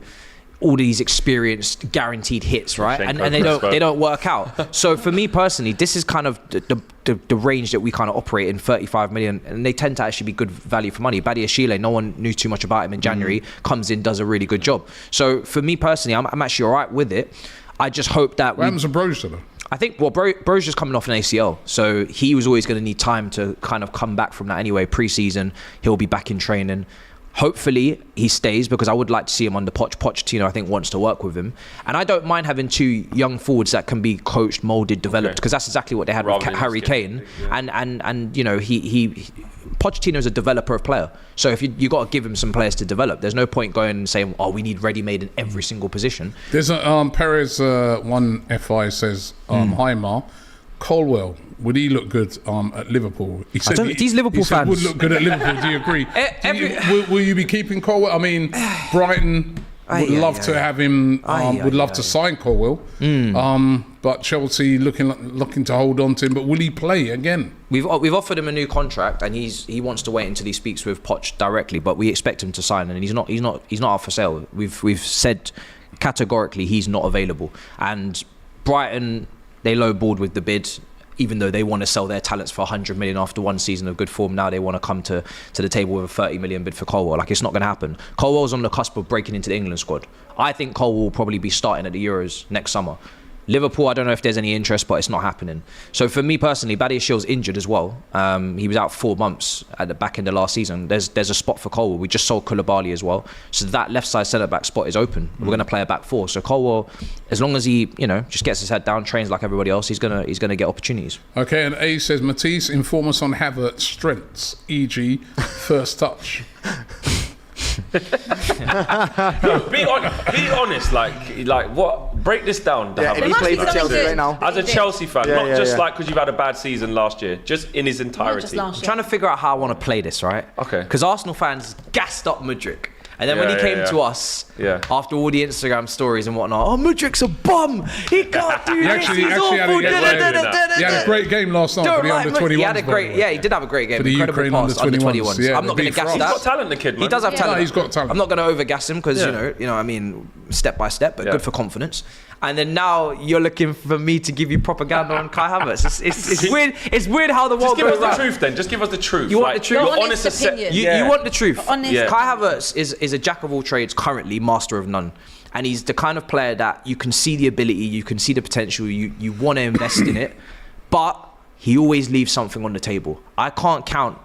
all these experienced guaranteed hits, right? And they don't work out. So for me personally, this is kind of the range that we kind of operate in, 35 million, and they tend to actually be good value for money. Badiashile, no one knew too much about him in January, comes in, does a really good job. So for me personally, I'm actually all right with it. I just hope that what happens to Broja though? I think, well, Bro's just coming off an ACL, so he was always going to need time to kind of come back from that anyway. Pre-season, he'll be back in training. Hopefully he stays, because I would like to see him under Pochettino. I think wants to work with him, and I don't mind having 2 young forwards that can be coached, molded, developed, because that's exactly what they had with Harry Kane. And you know, he Pochettino is a developer of player, so if you got to give him some players to develop. There's no point going and saying, oh, we need ready-made in every single position. There's a Perez one FI says, hi Ma, Colwell, would he look good at Liverpool? He said these Liverpool fans would look good at Liverpool. Do you agree? Will you be keeping Colwell? I mean, Brighton would love to have him. Would love to sign Colwell. But Chelsea looking to hold on to him. But will he play again? We've offered him a new contract, and he wants to wait until he speaks with Poch directly. But we expect him to sign, and he's not up for sale. We've said categorically he's not available. And Brighton, they lowballed with the bid, even though they want to sell their talents for 100 million after one season of good form. Now they want to come to the table with a 30 million bid for Colwell. Like, it's not going to happen. Colwell's on the cusp of breaking into the England squad. I think Colwell will probably be starting at the Euros next summer. Liverpool, I don't know if there's any interest, but it's not happening. So for me personally, Badiashile's injured as well. He was out 4 months at the back end of last season. There's a spot for Colwell. We just sold Koulibaly as well. So that left side centre-back spot is open. We're going to play a back 4. So Colwell, as long as he, you know, just gets his head down, trains like everybody else, he's gonna get opportunities. Okay, and A says, Matisse, inform us on Havertz's strengths, e.g. first touch. No, be honest, like what? Break this down. Yeah, he played for Chelsea right now. As a Chelsea fan, not just like because you've had a bad season last year, just in his entirety. I'm trying to figure out how I want to play this, right? Okay. Because Arsenal fans gassed up Mudryk. And then when he came to us, after all the Instagram stories and whatnot, oh, Mudryk's a bum. He can't do this. He's awful. He had a great game last night for the under-21s. He had a great, he did have a great game. For the Incredible pass under-21s. Yeah, I'm not going to gas that. He's got talent, the kid, man. He does have talent. He's got talent. I'm not going to over-gas him because, you know, I mean, step by step, but good for confidence. And then now you're looking for me to give you propaganda on Kai Havertz. It's weird. It's weird how the world goes. Just give us the truth, then. Just give us the truth. You want the truth? Your honest opinion. You want the truth. Honest. Kai Havertz is a jack of all trades, currently master of none, and he's the kind of player that you can see the ability, you can see the potential, you want to invest in it, but he always leaves something on the table. I can't count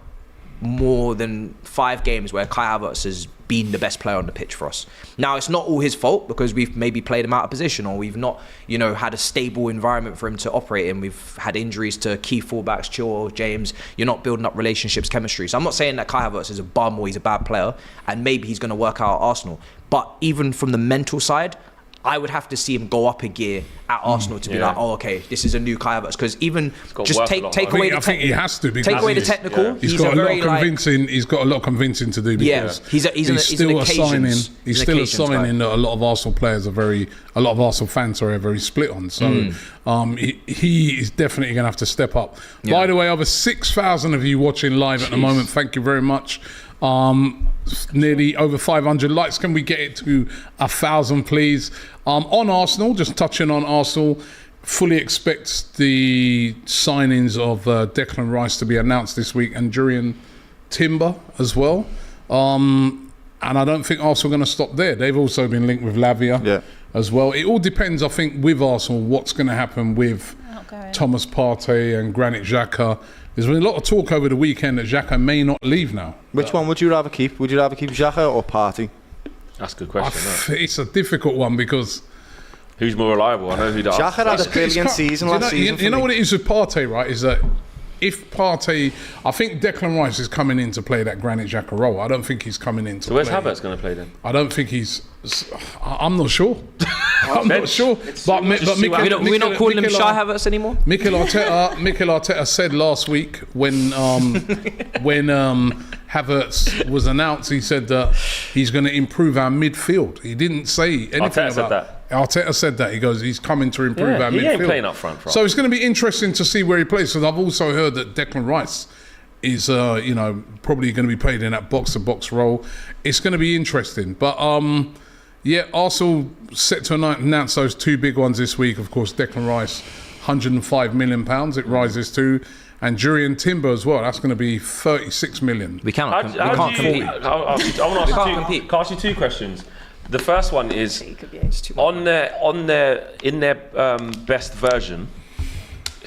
more than 5 games where Kai Havertz has been the best player on the pitch for us. Now, it's not all his fault because we've maybe played him out of position, or we've not, you know, had a stable environment for him to operate in. We've had injuries to key fullbacks, Chilwell, James. You're not building up relationships, chemistry. So I'm not saying that Kai Havertz is a bum or he's a bad player, and maybe he's going to work out at Arsenal. But even from the mental side, I would have to see him go up a gear at Arsenal to be like, oh, okay, this is a new Kai Havertz. Because even just take away the I think he has to. Take away the technical. He's got a lot of convincing. He's got a lot of convincing to do. Because he's still a signing. He's still a signing that a lot of Arsenal players are a lot of Arsenal fans are very split on. So he is definitely going to have to step up. By the way, over 6,000 of you watching live at the moment. Thank you very much. Nearly over 500 likes. Can we get it to 1,000, please? On Arsenal, just touching on Arsenal, fully expects the signings of Declan Rice to be announced this week, and Jurriën Timber as well. And I don't think Arsenal are going to stop there. They've also been linked with Lavia as well. It all depends, I think, with Arsenal, what's going to happen with Thomas Partey and Granit Xhaka. There's been a lot of talk over the weekend that Xhaka may not leave now. Which one would you rather keep? Would you rather keep Xhaka or Partey? That's a good question. It's a difficult one because... Who's more reliable? I know who does. Xhaka had a brilliant season last season. You know what it is with Partey, right? Is that if Partey... I think Declan Rice is coming in to play that Granit Xhaka role. I don't think he's coming in to play... So where's Havertz going to play then? I don't think he's... I'm not sure. I'm not sure. But we're not calling him Shy Havertz anymore? Mikel Arteta said last week when Havertz was announced, he said that he's going to improve our midfield. He didn't say anything Arteta said about that. Arteta said that. He goes, he's coming to improve our midfield. He ain't playing up front. So it's going to be interesting to see where he plays. Because I've also heard that Declan Rice is, probably going to be played in that box-to-box role. It's going to be interesting. But, Arsenal set to announce those 2 big ones this week. Of course, Declan Rice, £105 million. It rises to. And Jurriën Timber as well. That's going to be 36 million. We cannot compete. I want to ask you 2 questions. The first one is in their best version,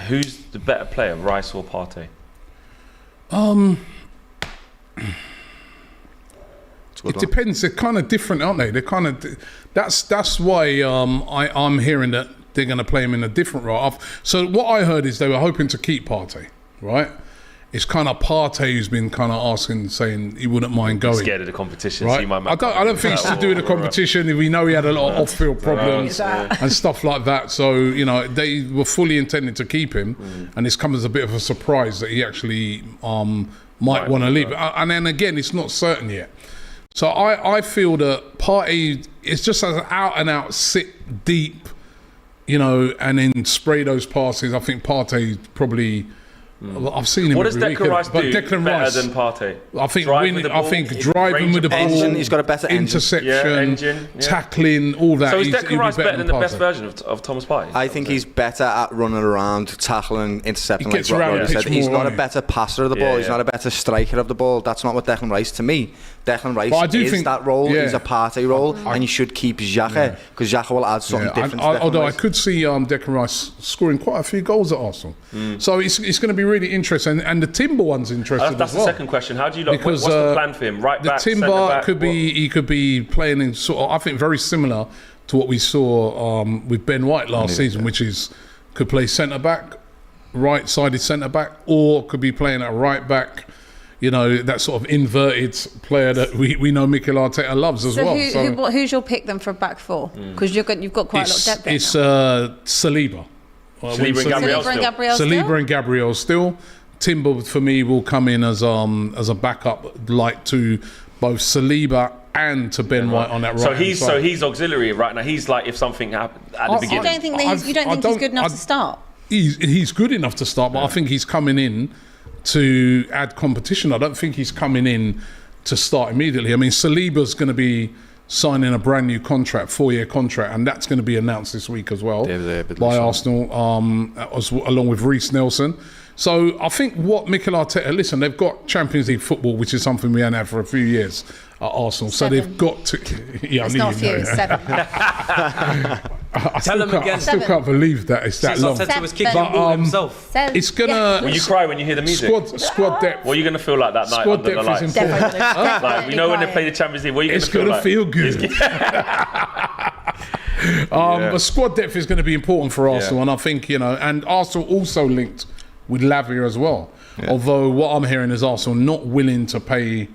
who's the better player, Rice or Partey? It depends. They're kind of different, aren't they? They're kind of. That's why I'm hearing that they're going to play him in a different role. So what I heard is they were hoping to keep Partey, right? It's kind of Partey who's been kind of saying he wouldn't mind going. Scared of the competition. Right? I don't think it's to do with the competition. We know he had a lot of off-field problems and stuff like that. So, they were fully intending to keep him. And it's come as a bit of a surprise that he actually might want to leave. And then again, it's not certain yet. So I feel that Partey is just as an out-and-out sit deep, and then spray those passes. I think Partey probably... I've seen him. What does every Declan Rice but do Declan better Rice, than Partey? I think driving with the ball, engine, he's got a better interception, tackling, all that. So is Declan Rice better than the best version of Thomas Partey? I think he's better at running around, tackling, intercepting. He gets like around Rob the said. pitch He's more, not a right? better passer of the ball. He's not a better striker of the ball. That's not what Declan Rice to me. Declan Rice is that role. He's a Partey role, and you should keep Xhaka because Xhaka will add something different. Although I could see Declan Rice scoring quite a few goals at Arsenal, so it's going to be really interesting. And the Timber one's interesting that's as well. The second question. How do you look? What's the plan for him? Right back, the Timber centre-back, he could be playing in sort of, I think, very similar to what we saw with Ben White last season, which is could play centre back, right-sided centre back, or could be playing at right back. That sort of inverted player that we know Mikel Arteta loves as well. Who's your pick then for back 4? Because you've got quite a lot of depth there. It's Saliba. Saliba and Gabriel still. Timber for me will come in as a backup, like to both Saliba and to Ben White on that right. So he's auxiliary right now. He's like if something happened at the beginning. I don't think he's good enough to start. He's good enough to start, but I think he's coming in to add competition. I don't think he's coming in to start immediately. I mean, Saliba's going to be signing a brand new contract, 4-year contract, and that's going to be announced this week as well by Arsenal, along with Reece Nelson. So I think what Mikel Arteta, listen, they've got Champions League football, which is something we haven't had for a few years at Arsenal. 7. So they've got to. Yeah, it's not a few, it's 7. I still can't believe that it's that long. Arteta was kicking the ball himself. It's gonna. Will you cry when you hear the music? Squad depth. What are you gonna feel like that night Squad under the depth lights? is important. Like we know when they play the Champions League. What are you gonna feel like? It's gonna feel good. But squad depth is going to be important for Arsenal, and I think and Arsenal also linked with Lavia as well. Although what I'm hearing is Arsenal not willing to pay,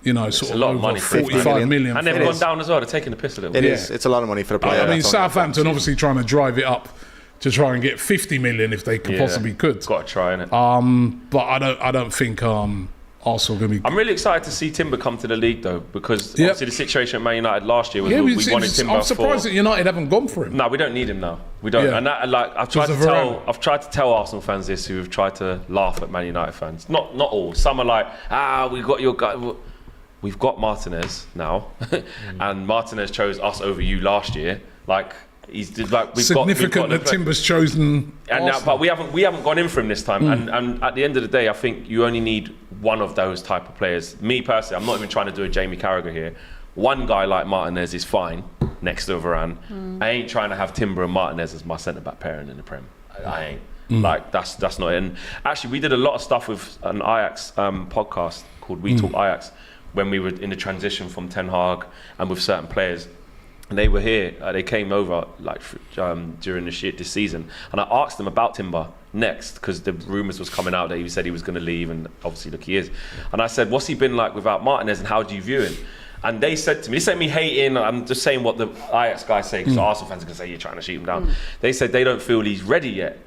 sort of over 45 million. And they've gone down as well. They're taking the piss a little bit. It is. It's a lot of money for a player. I mean, Southampton obviously trying to drive it up to try and get 50 million if they could possibly could. Got to try, innit? But I don't think Arsenal going to be. I'm really excited to see Timber come to the league though, because obviously the situation at Man United last year was we wanted Timber. I'm surprised that United haven't gone for him. No, we don't need him now. We don't. And that, I've tried to tell Arsenal fans this, who have tried to laugh at Man United fans. Not all. Some are like, we got your guy. We've got Martinez now, and Martinez chose us over you last year. Like. We've got that Timber's chosen, and now, but we haven't gone in for him this time. And at the end of the day, I think you only need one of those type of players. Me personally, I'm not even trying to do a Jamie Carragher here. One guy like Martinez is fine next to Varane. I ain't trying to have Timber and Martinez as my centre back pairing in the Prem. I ain't. Like that's not it. And actually, we did a lot of stuff with an Ajax podcast called We Talk Ajax when we were in the transition from Ten Hag and with certain players. And they were here, they came over during this season, and I asked them about Timber next because the rumours was coming out that he said he was going to leave, and obviously look, he is. And I said, what's he been like without Martinez, and how do you view him? And they said to me, this ain't me hating, I'm just saying what the Ajax guys say, because Arsenal fans are going to say you're trying to shoot him down. They said they don't feel he's ready yet.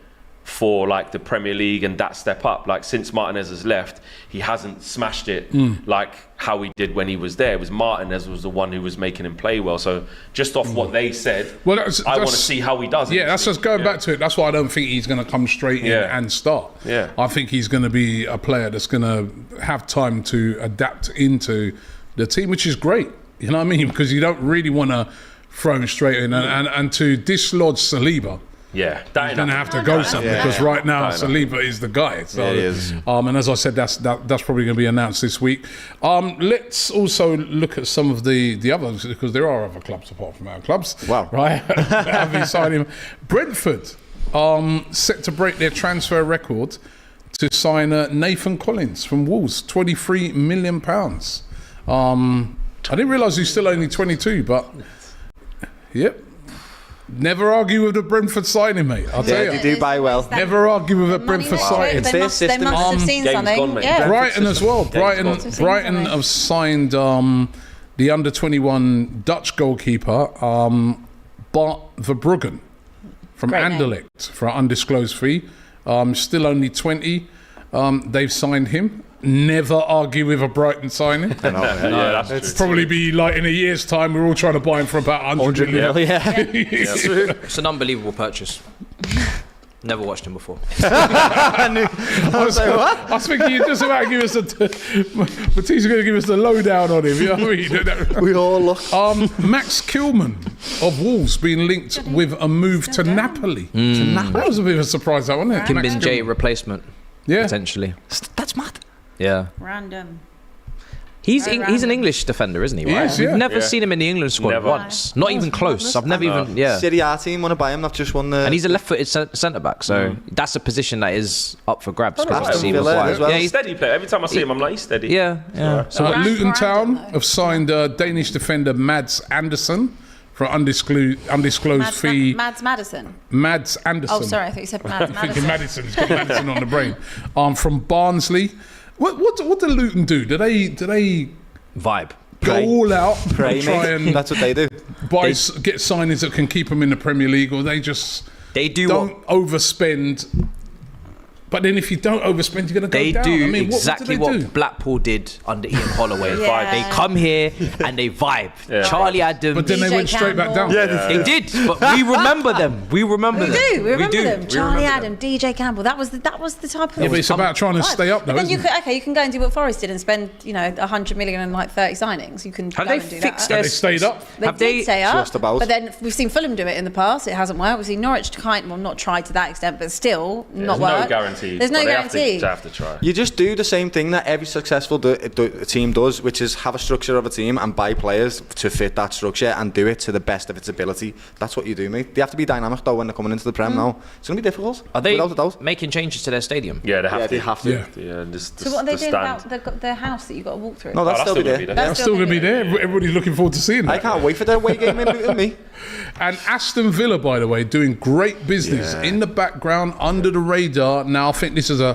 for like the Premier League and that step up. Like since Martinez has left, he hasn't smashed it like how he did when he was there. It was Martinez was the one who was making him play well. So just off what they said, I want to see how he does. Yeah, that's just going back to it. That's why I don't think he's going to come straight in and start. Yeah. I think he's going to be a player that's going to have time to adapt into the team, which is great. You know what I mean? Because you don't really want to throw him straight in and to dislodge Saliba. Yeah, he's going to have to go something because right now Saliba is the guy. So, he is. And as I said, that's probably going to be announced this week. Let's also look at some of the others because there are other clubs apart from our clubs. Wow. Right? that have been signing. Brentford set to break their transfer record to sign Nathan Collins from Wolves, £23 million. I didn't realise he's still only 22, but yep. Never argue with a Brentford signing, mate. I'll tell you. They do buy well. Never argue with a Brentford signing. It's their system. They must have seen Game's something. gone, mate. Yeah. Brighton as well. Brighton have signed the under-21 Dutch goalkeeper, Bart Verbruggen from Great name. Anderlecht for an undisclosed fee. Still only 20. They've signed him. Never argue with a Brighton signing. that's true. Probably be like in a year's time, we're all trying to buy him for about 100 million. It's true. It's an unbelievable purchase. Never watched him before. I was thinking you're just about to give us Matisse going to give us the lowdown on him. You know what I mean? We all look. Max Kilman of Wolves being linked with a move to Napoli. That was a bit of a surprise, that wasn't it? Kim Max Min Jae Kilman. replacement, Yeah. potentially. That's mad. Yeah. Random. He's Very an random. English defender, isn't he? He Right? is, yeah. We've never Yeah. seen him in the England squad Never. once. Not even close. I've never even. Yeah. Serie A team want to buy him. They've just won the. And he's a left-footed centre back, so that's a position that is up for grabs. because of Aston Stevens Villa wide. as well. Yeah, He's he's, steady player. Every time I see him, I'm like, he's steady. yeah. So Random, Luton Town though. have signed Danish defender Mads Andersen for an undisclosed fee. Mads Madison. Mads Andersen. Oh, sorry, I thought you said Mads Thinking Madison. Madison. He's got Madison on the brain. From Barnsley. What do Luton do? Do they Vibe. go Pray. all out Pray, and try mate. and That's what they do. get signings that can keep them in the Premier League, or they just They do don't what overspend? But then if you don't overspend, you're going to go they down. do I mean, exactly what what Blackpool did under Ian Holloway. Yeah. They come here and they vibe. Yeah. Charlie Adams. But then they DJ went straight back down. Campbell. They did, but we remember them. We remember them. We remember them. We Charlie remember Adam, DJ Campbell. That was the type of. Yeah, but it's about trying to stay up, though, But then isn't it? you can go and do what Forest did and spend 100 million and like 30 signings. You can Have go they and do fixed that. They stayed up. They Have did they stay up, just about? but then we've seen Fulham do it in the past. It hasn't worked. We've seen Norwich not tried to that extent, but still not There's worked. no guarantee. There's no but guarantee. They have to try. You just do the same thing that every successful team does, which is have a structure of a team and buy players to fit that structure and do it to the best of its ability. That's what you do, mate. They have to be dynamic though when they're coming into the Prem now. It's going to be difficult. Are they without a doubt. making changes to their stadium? Yeah, they have Yeah, to. they have to. Yeah. Yeah, So what are they doing about the house that you got to walk through? No, that's that's still be still there. gonna be That's still going to be there. Everybody's looking forward to seeing that. I can't wait for their away game in Luton, me. And Aston Villa, by the way, doing great business in the background, under the radar. Now, I think this is a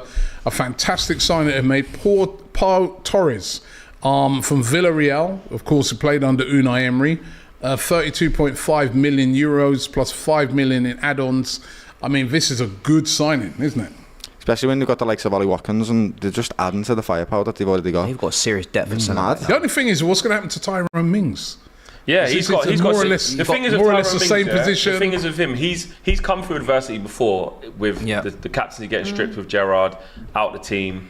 fantastic sign that they've made. Pau Torres from Villarreal, of course, who played under Unai Emery. 32.5 million euros plus 5 million in add-ons. I mean, this is a good signing, isn't it? Especially when you've got the likes of Ollie Watkins and they're just adding to the firepower that they've already got. They've got serious depth at centre Mad. back. The only thing is, what's going to happen to Tyrone Mings? Yeah, It's he's got more or less- the thing is with more or less Tyrone the same Mings, position. The thing is with him, he's come through adversity before with Yeah. the captaincy getting stripped with Gerrard out the team.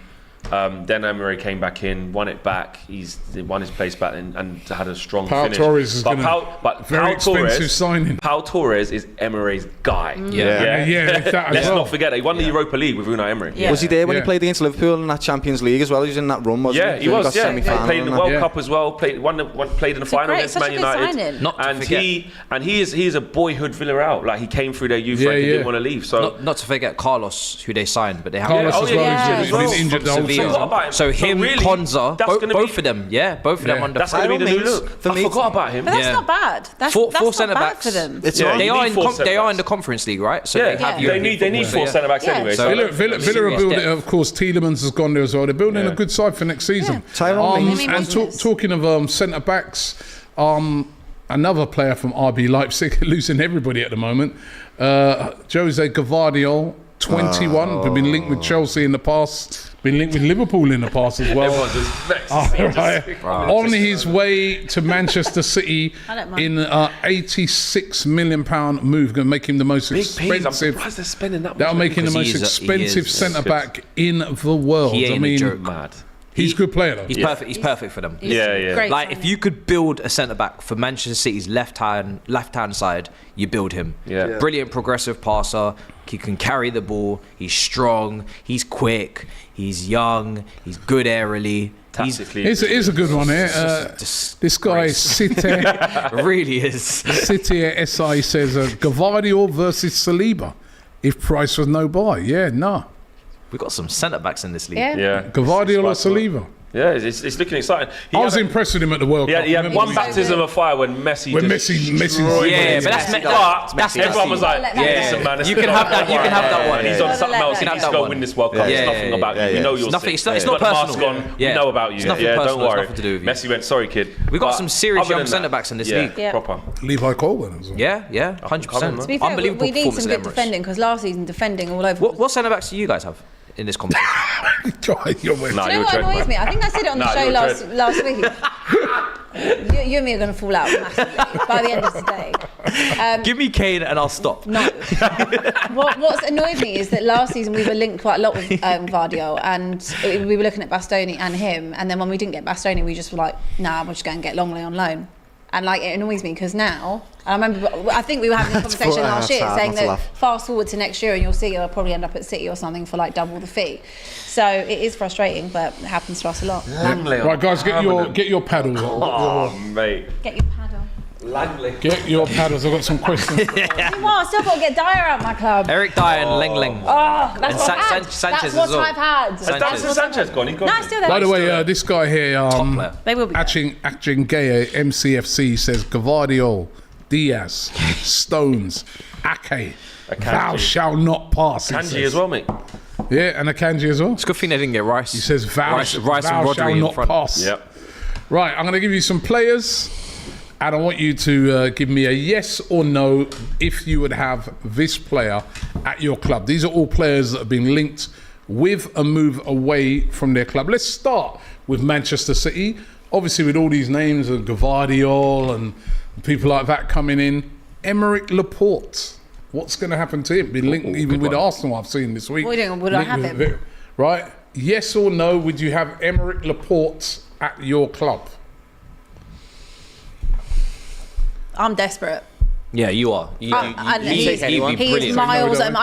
Then Emery came back in, won it back. He's won his place back and had a strong Pau finish. Torres is but gonna- very Pau expensive Torres, signing. Pau Torres is Emery's guy. Yeah. Yeah, that as Let's well. not forget that he won the Europa League with Unai Emery. Yeah. Was he there when Yeah. he played against Liverpool in that Champions League as well? He was in that run, wasn't Yeah, he? he was. Got Yeah, semi-final played in the and World that. Cup as well. Played in the final against such Man a good United. signing. Not to And forget- he is a boyhood Villarreal. Like he came through their youth Yeah, rank and yeah. didn't want to leave. So Not to forget Carlos, who they signed, but they have Carlos Yeah, as oh, well. yeah, He's yeah, been yeah. injured the whole Sevilla. season. forgot about him. So him, really, Konza, that's gonna both be- of them, both of them Yeah. under. That's going to be the new Tyrone Mings, look. for I me- forgot about him. But that's Yeah. not bad. That's Four not centre bad backs for them. It's Yeah, not. They you are need in four they are in centre-backs. the Conference League, right? So Yeah. they have Yeah. They need European four football. centre backs Yeah. anyway. So- So Villa are building, of course, Tielemans has gone there as well. They're building Yeah. a good side for next season. Tyrone Mings. And talking of centre backs, another player from RB Leipzig losing everybody at the moment. Jose Gvardiol 21. We've been linked with Chelsea in the past. Been linked with Liverpool in the past as well. Everyone's just vexed. On his way to Manchester City I don't mind. in an £86 million move, going to make him the most Big P's, I'm expensive. surprised they're spending that much. That'll make him the Because most he is expensive a- centre back in the world. He ain't I mean, a joke. Mad. he's a good player though. He's perfect. He's perfect for them. Yeah. Great Like signing. if you could build a centre back for Manchester City's left hand side, you build him. Yeah. Brilliant progressive passer. He can carry the ball. He's strong. He's quick. He's young. He's good aerially. Tactically. Here's a good one here. This guy, City Really is. SI says Gvardiol versus Saliba. If price was no buy, We've got some centre backs in this league. Yeah. Yeah. Gvardiol or Saliba. Yeah, it's looking exciting. I was impressed with him at the World Cup. He had Remember one we- baptism of fire when Messi When just Messi- destroyed Yeah, him. but But everyone was like, Yeah. listen, man, You can have that. You can have that one. He's on something else. He You can needs have to that go one. win this World Cup. Yeah, It's nothing yeah, about you. yeah, We know yeah. you're It's nothing- sick. it's You've not got the mask personal. on. Yeah. We know about you. It's nothing Yeah, personal. don't It's worry. nothing to do with you. Messi went, sorry, kid. We've got But some serious other young than that, centre-backs in this yeah, league. Yeah. proper. Levi Colwyn as well. Yeah, 100%. To be fair, Unbelievable we need performance some at good Emirates. defending because last season defending all over. What centre backs do you guys have in this competition? God, you're weird. Nah, Do you know you're what a dread, annoys man. me? I think I said it on the Nah, show you're a last week. You and me are going to fall out massively by the end of today. Give me Kane and I'll stop. No. What's annoyed me is that last season we were linked quite a lot with Gvardiol, and we were looking at Bastoni and him, and then when we didn't get Bastoni, we just were like, nah, we'll just go and get Longley on loan. And like, it annoys me because now, and I remember, I think we were having this conversation last year, sad, saying not to that laugh. fast forward to next year and you'll see he'll probably end up at City or something for like double the fee. So it is frustrating, but it happens to us a lot. Langley on Right, guys, get permanent. your paddles. Oh, mate. Get your pad on. Langley. Get your paddles. I've got some questions. You know what? I still got to get Dyer out of my club. Eric Dyer and Ling. Oh, that's And what I've had. Sanchez That's as what well. I've had. Has Sanchez. Davinson Sanchez gone? He's gone. No, it's still there. By the way, this guy here, Top player. They will be there. Achin Gaya, MCFC, says Gvardiol, Diaz, Stones, Ake, thou shalt not pass. he Kanji says. as well, mate. Yeah, and Akanji as well. It's a good thing they didn't get Rice. He says thou, Rice thou and shall Rodri in not front. pass. Yep. Right, I'm going to give you some players, and I want you to give me a yes or no if you would have this player at your club. These are all players that have been linked with a move away from their club. Let's start with Manchester City. Obviously, with all these names of Gvardiol and people like that coming in, Emerick Laporte. What's going to happen to him? Been linked even with Arsenal, I've seen this week. What are you doing? Would I Linked have with him? Right? Yes or no, would you have Emerick Laporte at your club? I'm desperate. Yeah, you are. And He'd be he brilliant. is miles. No, we don't.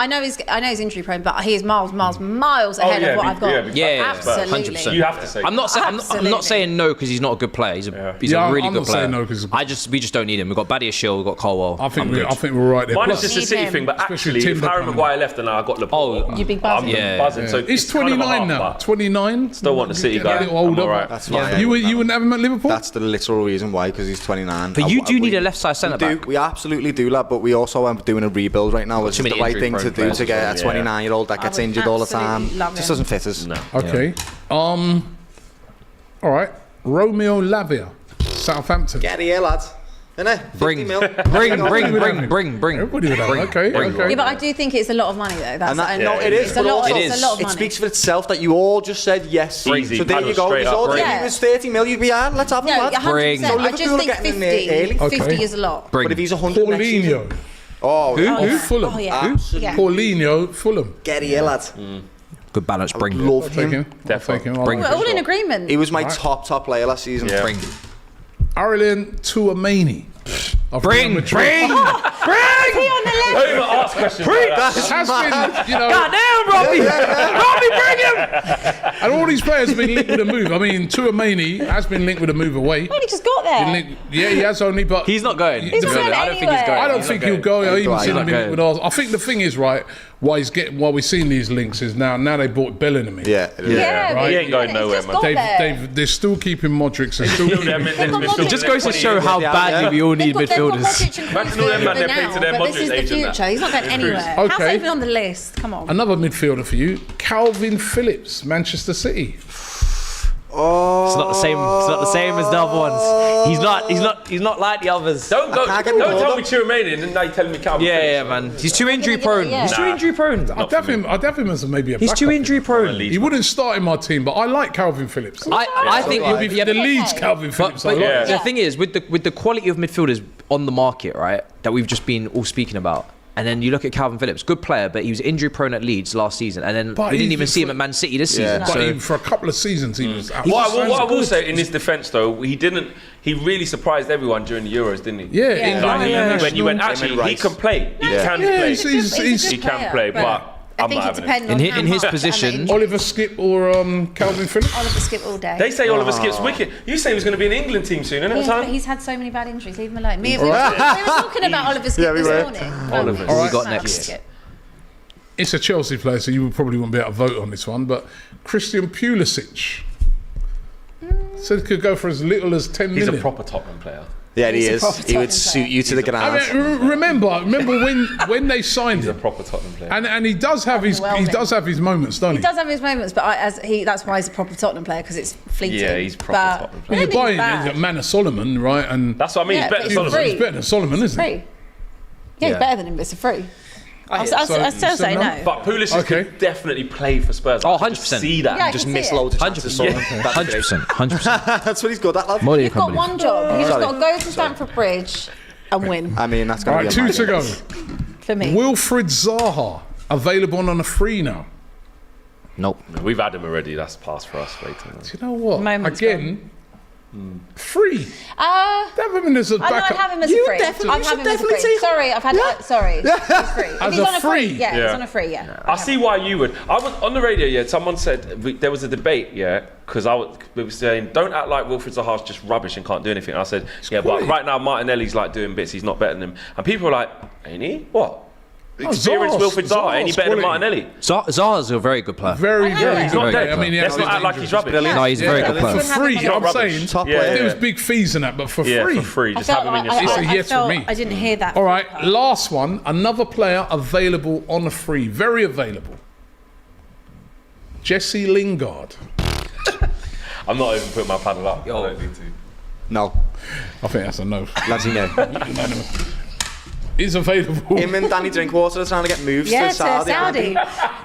I know he's injury prone, but he is miles ahead yeah, of what be- I've got. yeah, be- Yeah, Absolutely. 100%. You have to say. I'm not saying I'm Absolutely. not saying no because he's not a good player. He's a Yeah, really I'm good not player. saying no 'cause he's a- we just don't need him. We've got Badiashile, we've got Colwell. I think we're right there. Mine Plus, is just a Need City him. thing, but Especially actually, if Timber Harry coming. Maguire left and I got Laporte, Oh, You big buzzing. Yeah. buzzing. So he's it's kind of a 29 half, now. but 29. Still want the City Get guy. a little I'm older. alright. That's fine. You wouldn't have him at Liverpool? That's the literal reason why, because he's 29. But you do need a left-side centre-back. We absolutely do, lad, but we also are doing a rebuild right now, which too is the many right thing to injury-prone do players to as get well, a yeah. 29-year-old that gets would injured all the absolutely time. love Just him. doesn't fit us. No. Okay. All right. Romeo Lavia, Southampton. Get here, lads. Innit? 50 Bring, mil. bring. Everybody would have Bring. it. Okay. Yeah, but I do think it's a lot of money though. That's And that, Yeah, no, it is, it's a but lot. also It It's is. a lot of it money. speaks for itself that you all just said yes. Easy, So there you paddle go. straight You up, told bring. if it was 30 mil, you'd be, let's have him, No, lads. 100%. So I Liverpool just are think getting in 50. there early. Okay. 50 is a lot. Bring. But if he's 100 next season, Paulinho. oh, Who? Fulham. Oh yeah. Who? Yeah. Paulinho, Fulham. get here, lads. Good balance. Bring. Love Take him. him. I'll take him. Bring. We're all in agreement. He was my top player last season. Yeah. Bring. Aurelien Tchouameni. Bring. Is he on the list? Don't even ask questions like that. Has been, you know, Damn, Robbie! Robbie, bring him! and all these players have been linked with a move. I mean, Tchouameni has been linked with a move away. Well, he just got there. Yeah, he has only, but He's not going. He's not going I don't think he's anywhere. going. I don't think he'll go. I even Right. seen him He's not in with Arsenal. I think the thing is, right, why we're seeing these links is now they bought Bellingham in. Yeah. Yeah, Right. He ain't going he's nowhere, just man. got there. They're still keeping Modric. They're still keeping. It just goes to show how badly we all need They've got midfielders. Modric and Imagine all them Kroos man, they now, pay to their but this Modric is the agent now. future. He's not going anywhere. How's Okay. that even on the list? Come on. Another midfielder for you, Calvin Phillips, Manchester City. Oh. It's not the same. It's not the same as the other ones. He's not like the others. Don't tell me Chiromanian and now you're telling me Calvin Phillips. Yeah, man. He's too injury prone. Yeah. He's too injury prone. I'd have him as maybe a He's too backup. injury prone. He wouldn't start in my team, but I like Calvin Phillips. I think He'll be the Leeds Calvin Phillips. But I like. the thing is, with the quality of midfielders on the market, right, that we've just been all speaking about, and then you look at Calvin Phillips, good player, but he was injury prone at Leeds last season, and then we didn't even see him at Man City this season. But So for a couple of seasons, he was. What I will say in his defence, though, he really surprised everyone during the Euros, didn't he? Yeah, Yeah. England When international. you went, actually, he can play. He can play. he's He can play, but I I'm think not it having depends it. on In how his much position- and the Oliver Skip or Calvin Phillips. Oliver Skip all day. They say Oliver Skip's wicked. You say he was going to be in the England team soon, isn't it? Yeah, but he's had so many bad injuries. Leave him alone. We were talking about Oliver Skip we this were. morning. Oliver. Who we got Matt next? Skip. It's a Chelsea player, so you probably wouldn't be able to vote on this one. But Christian Pulisic said he could go for as little as 10 He's million. a proper Tottenham player. Yeah, he He's a is. proper He would Tottenham suit player. you to the I ground. mean, remember when they signed He's a him, proper Tottenham player. and he does have his moments, don't he? He does have his moments, but that's why he's a proper Tottenham player, because it's fleeting. Yeah, he's proper But Tottenham I player. You're don't think he's buying bad. a man of Solomon, right? And That's what I mean. Yeah, He's better but than he's Solomon. he's better than Solomon, isn't he? free. Yeah, he's better than him, but it's a free. I still say no. But Pulisic Okay. could definitely play for Spurs. Oh, I can just 100%. see that. Yeah, I Just can see miss it. loads of chances. 100%. 100%. That's what he's good at, lad. More than you You've can got believe. one job. You've just Sorry. got to go to Stamford Bridge and win. I mean, that's All going right, to be a 2 to massive- go. For me. Wilfried Zaha available on a free now. Nope. We've had him already. That's passed for us. Waiting. Do you know what? Moment's Again, free. I Have him in as a know I'd backup. have him as a You free. definitely I'd have should him as a definitely free. take him. Sorry, I've had. Sorry, he's free. If As he's a on a free? free, yeah, Yeah. he's on a free. Yeah. I see why you would. I was on the radio. Yeah, someone said there was a debate. Yeah, because we were saying don't act like Wilfried Zaha's just rubbish and can't do anything. And I said but quality. right now Martinelli's like doing bits. He's not better than him. And people were like, ain't he? What? Experienced Wilfried Zaha. Ain't he better than Martinelli? Zaha's a very good player. Very, very He's good. not player. dead. I mean, he Let's has not those act like injuries. he's rubbish. No, he's a very good For player. free, He's not I'm rubbish. saying. Top Yeah, player. There was big fees in that, but for Yeah, free. for free. I Just have felt him in your like It's a squad. yes for me. I didn't hear that. All right, last one. Another player available on a free. Very available. Jesse Lingard. I'm not even putting my paddle up. Yo. I don't need to. No. I think that's a no. Lads, you know. Is available. Him and Danny Drinkwater are trying to get moves Yeah, to Saudi. Saudi.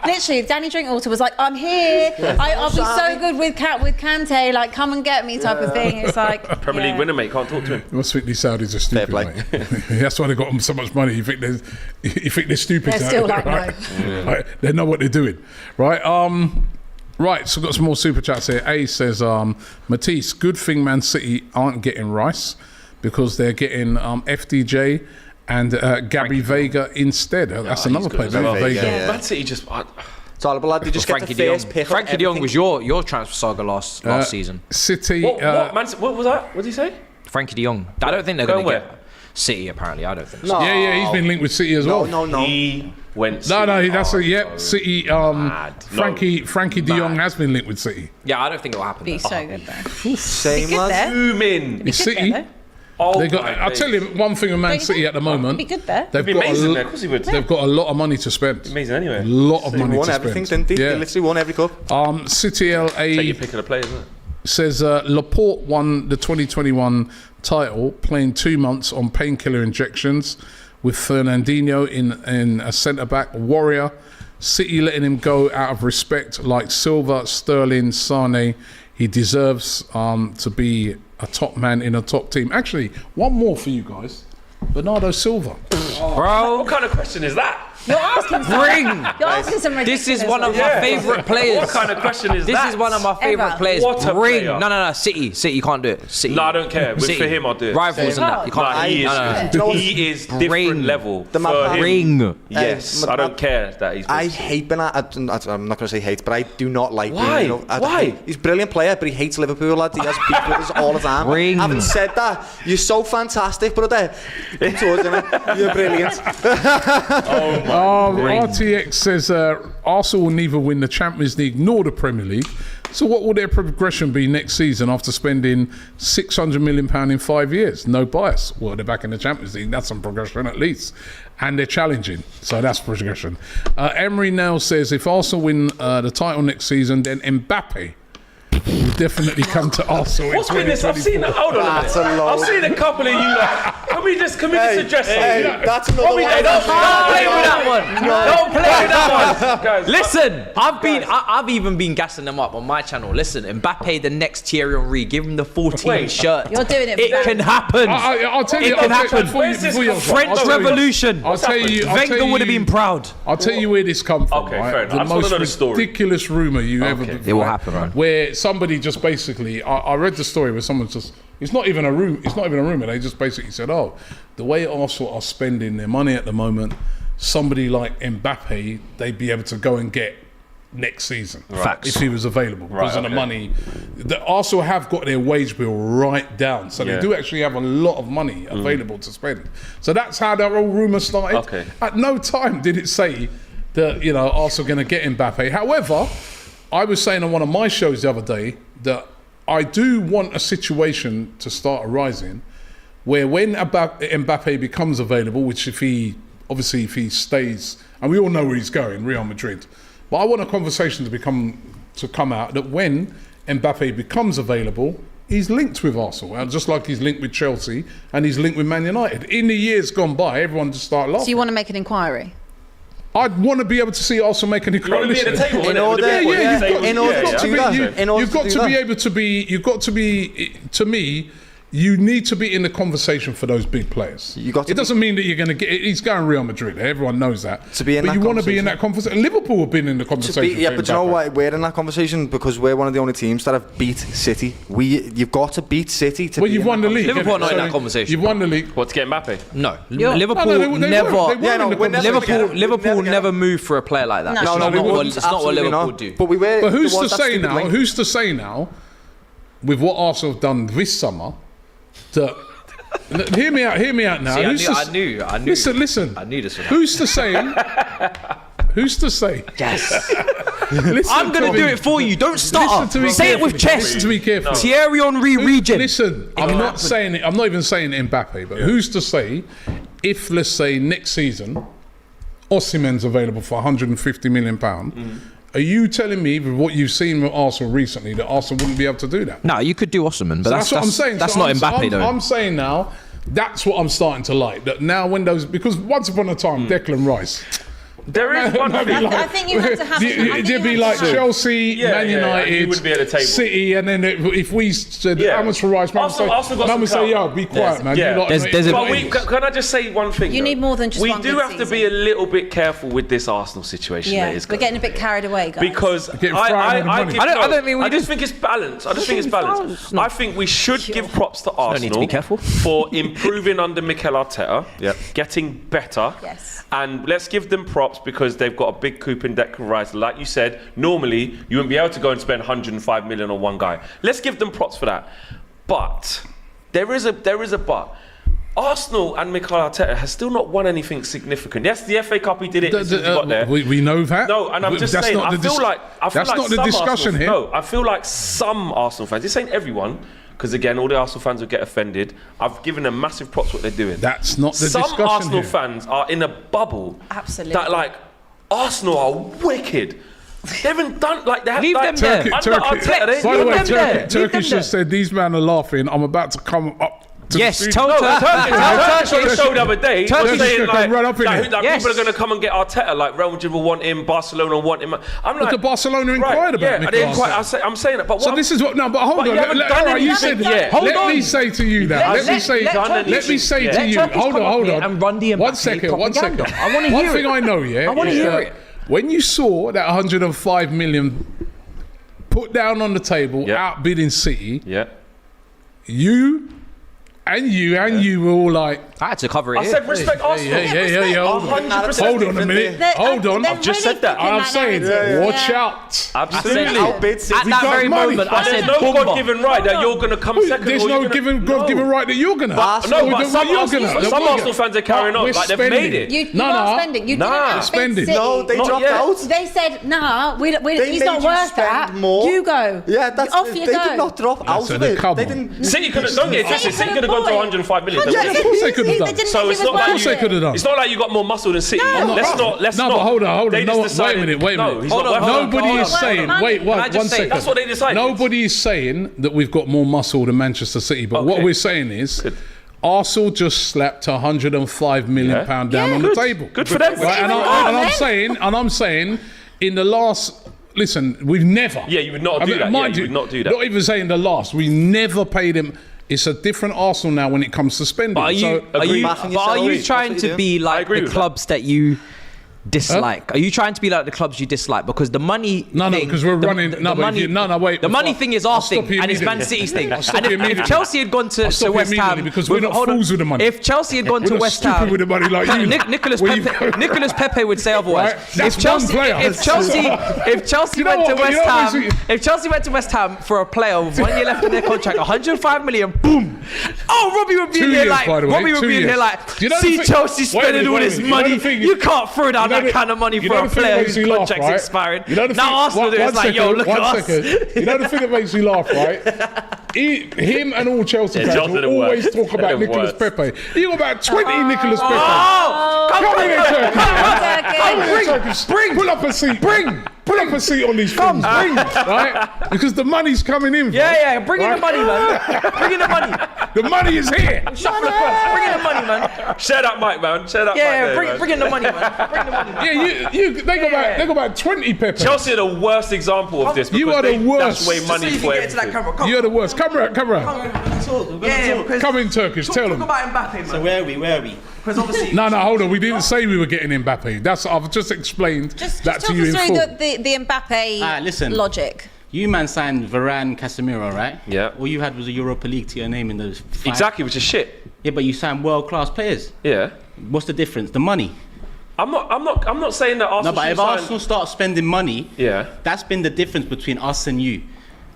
Literally, Danny Drinkwater was like, "I'm here. I'll be so good with Kante. Like, come and get me," type of thing. It's like Premier League winner, mate. Can't talk to him. You must think these Saudis are stupid, play. mate. That's why they got them so much money. You think they're stupid? They're still like, right? Right, they know what they're doing, right? Right. So we've got some more super chats here. A says, Matisse, good thing Man City aren't getting Rice because they're getting FDJ and Gabby Vega instead. That's another player, Gabby Vega. Yeah. Man City just. It's all about, lad, you just get the first pick. Frankie de Jong was your transfer saga last season. City. What was that? What did he say? Frankie de Jong. I don't think they're Going going to where? get City. Apparently, I don't think so. No. yeah, he's been linked with City as well. No. He went. No, City. that's Oh, a yep. City. mad. Frankie De Jong Mad. has been linked with City. Yeah, I don't think it'll happen. be so good though. Same, Be good lads. there. Zoom in. It's Good City. there, though. Oh, They got. my I'll tell you days. one thing with Man Don't you City think? at the moment. Be good there. They've Be got amazing a there. Of course he would. They've got a lot of money to spend. Amazing anyway. A lot of They money won to everything, spend. didn't they? Yeah. They literally won every cup. City Take your LA pick of the players, isn't it? says Laporte won the 2021 title playing 2 months on painkiller injections with Fernandinho in a centre back warrior. City letting him go out of respect, like Silva, Sterling, Sane. He deserves to be a top man in a top team. Actually, one more for you guys. Bernardo Silva. Bro, What kind of question is that? You're asking some. bring. You're asking some ridiculous. This is one of my Yeah. favourite players. What kind of question is This that? is one of my favourite Ever. players. What a Bring. player. No. City, you can't do it. City. No, I don't care. City. For him, I'll do it. Rivals and that. You can't. Nah, he is. No. Do you know He is Bring. different level. The for man- him. Bring. Yes, Hey, I don't care that he's. I hate Bernardo. I'm not going to say hate, but I do not like Why? him. Why? He's a brilliant player, but he hates Liverpool, lad. He has beef with us all the time. Ring. Having said that, you're so fantastic, brother. Come towards him. You're brilliant. RTX says Arsenal will neither win the Champions League nor the Premier League. So what will their progression be next season after spending £600 million in 5 years? No bias. Well, they're back in the Champions League. That's some progression at least. And they're challenging. So that's progression. Emery now says if Arsenal win the title next season, then Mbappe will definitely come to Arsenal. What's been this? I've seen that. Hold on a minute. I've seen a couple of you. Can we just address something? That's another one. Don't play with that one. Don't play with that one. Guys, Listen, I've even been gassing them up on my channel. Listen, Mbappe, the next Thierry Henry, give him the 14 shirt. You're doing it. It can happen. I'll tell you. It can happen. French Revolution. I'll tell you. Wenger would have been proud. I'll tell you where this come from. Okay, right? fair enough. The I just wanna know the most story. ridiculous rumor you ever. It will happen, right? Where somebody just basically, I read the story where someone just. It's not even a rumor. It's not even a rumor. They just basically said, "Oh, the way Arsenal are spending their money at the moment, somebody like Mbappe, they'd be able to go and get next season Facts. if he was available because of the money." The Arsenal have got their wage bill right down, so they do actually have a lot of money available to spend. So that's how that whole rumor started. Okay. At no time did it say that Arsenal going to get Mbappe. However, I was saying on one of my shows the other day that I do want a situation to start arising where when Mbappe becomes available, which if he stays, and we all know where he's going, Real Madrid, but I want a conversation to come out that when Mbappe becomes available, he's linked with Arsenal, and just like he's linked with Chelsea and he's linked with Man United. In the years gone by, everyone just started laughing. So you want to make an inquiry? I'd want to be able to see Arsenal making a you want to be at the table. You've got to be able to be. You've got to be. To me, you need to be in the conversation for those big players. It doesn't mean that you're going to get. He's going Real Madrid. Everyone knows that. But you want to be in that conversation. Liverpool have been in the conversation. Yeah, but you know why we're in that conversation? Because we're one of the only teams that have beat City. You've got to beat City to. Well, you've won the league. Liverpool are not in that conversation. You've won the league. What, to get Mbappe? No, You're- Liverpool never. Liverpool never never moved for a player like that. No. It's not what Liverpool do. But we were. But who's to say now, with what Arsenal have done this summer, that hear me out now. See, I knew. Listen. I knew this would happen. Who's to say? Yes. Listen I'm going to do it for you. Don't start. Listen to me Say it carefully. with chest. Listen to me carefully. Thierry Henry region. Listen, I'm not saying it. I'm not even saying Mbappe, but who's to say if, let's say, next season, Osimhen's available for £150 million? Are you telling me, with what you've seen with Arsenal recently, that Arsenal wouldn't be able to do that? No, you could do Osimhen, but That's what I'm saying. That's So not Mbappe, though. I'm saying now, that's what I'm starting to like. That now when those, because once upon a time, Declan Rice. There is one thing. I think you have to have. There'd be like Chelsea, Man United, you wouldn't be at the table. City, and then if we said how much for Rice, man would say, yo, be quiet, man. Yeah. Can I just say one thing? You need more than just we one do good have to season. be a little bit careful with this Arsenal situation. Yeah, that is we're getting a bit carried away, guys. because I just think it's balanced. I think we should give props to Arsenal need to be careful. for improving under Mikel Arteta, getting better. Yes. And let's give them props because they've got a big coup in Declan Rice. Like you said, normally you wouldn't be able to go and spend 105 million on one guy. Let's give them props for that. But there is a but. Arsenal and Mikel Arteta has still not won anything significant. Yes, the FA Cup he did it since he got there. We know that. No, and I'm just saying. I feel like that's not the discussion here. No, I feel like some Arsenal fans. This ain't everyone. Because again, all the Arsenal fans will get offended. I've given them massive props what they're doing. That's not the discussion. Some Arsenal here. fans are in a bubble. Absolutely. That like Arsenal are wicked. They haven't done like that. Leave them there. By the way, Turkish just said these men are laughing. I'm about to come up. Yes, tell Turkish on the show the other day was saying like people are going to come and get Arteta, like Real Madrid will want him, Barcelona want him. I'm like, the Barcelona inquired about Mikel Arteta. I'm saying that, but so this is what. No, but hold on. Let me say to you that. Let me say to you. Hold on. And run the One second. I want to hear One thing I know, I want to hear it. When you saw that 105 million put down on the table, outbidding City, you were all like, I had to cover it. I said respect Arsenal. Yeah. Hold on a minute. Hold on. I've just said that. I'm saying, watch out. Absolutely. At that very moment, I said, there's no God-given right that you're going to come second. There's no God-given right that you're going to. But some Arsenal fans are carrying on. Like they've made it. You are spending. You didn't spending. No, they dropped out. They said, nah, he's not worth that. More. You go. Yeah, off you they go. did not drop out of it. They didn't. City could have done it. City could have gone to 105 million. They wouldn't. Of course they could have done. So it's not like Of course they could have done. It's not like you got more muscle than City. Let's not. No, but hold on. They No, just wait a decided- minute. No, he's not worth it. Nobody is saying. Wait, Can I one just say- second. That's what they decided. Nobody is saying that we've got more muscle than Manchester City. But what Okay. we're saying is, Arsenal just slapped £105 million down on the table. Good for them. Right, and I'm saying, in the last. Listen, we've never. Yeah, you would not do that. Mind you would not do that. Not even saying the last. We never paid him. It's a different Arsenal now when it comes to spending. But are you, Backing yourself. trying That's what to you're be I like agree the with clubs that you dislike? Are you trying to be like the clubs you dislike? Because the money No, thing, because we're running. the No, but money, if you, wait. the money thing is our I'll stop thing, you and it's Man immediately. City's thing. I'll stop And you if immediately. Chelsea had gone to I'll stop you West Ham, immediately because we're not hold on. fools with the money. If Chelsea had gone We're to not West stupid Ham, with the money like you. Nicholas Where you Pepe, go? Nicholas Pepe would say otherwise. Right? That's one player. If Chelsea You know went to what? West You know Ham, what? if Chelsea went to West Ham for a player with 1 year left in their contract, 105 million, boom. Oh, Robbie would be 2 in here years, like, by the way, Robbie would 2 be in years. here like, You know the see thing- Chelsea wait a spending minute, all wait a this minute. You know money. the thing is- You can't throw down You know that kind of money you for know a the thing player that whose makes me laugh, contract's right? expiring. You know the Now thing- Arsenal do it, one it's like, second, yo, look at one us. second. You know the thing that makes me laugh, right? Him and all Chelsea fans Chelsea will the always worst. talk about The Nicolas worst. Pepe. You got about 20 Nicolas Pepe. Oh, Come in here, Turkey. Come on, Turkey. Pull up a seat. Pull up a seat on these things. Right? Because the money's coming in. Yeah, bring in the money, man. Bring in the money. The money is here. Shut the press. Bring in the money, man. Share that mic, man. Share that mic. Yeah, there, man. bring in the money, man. Bring the money. Yeah, they got about 20 Pepe. Chelsea are the worst example of this. You because are the they worst. dash away money for everything. You're the worst. Come around. Yeah, because Come in Turkish. Tell talk them. about Mbappe, man. So where are we? Because obviously, No, hold on. We didn't say we were getting Mbappe. I've just explained Just that talk to you us in through full. the Mbappe Listen. logic. You man signed Varane, Casemiro, right? Yeah. All you had was a Europa League to your name in those. Exactly, which is shit. Yeah, but you signed world-class players. Yeah. What's the difference? The money. I'm not saying that No, Arsenal but should if sign- Arsenal start spending money, Yeah. that's been the difference between us and you,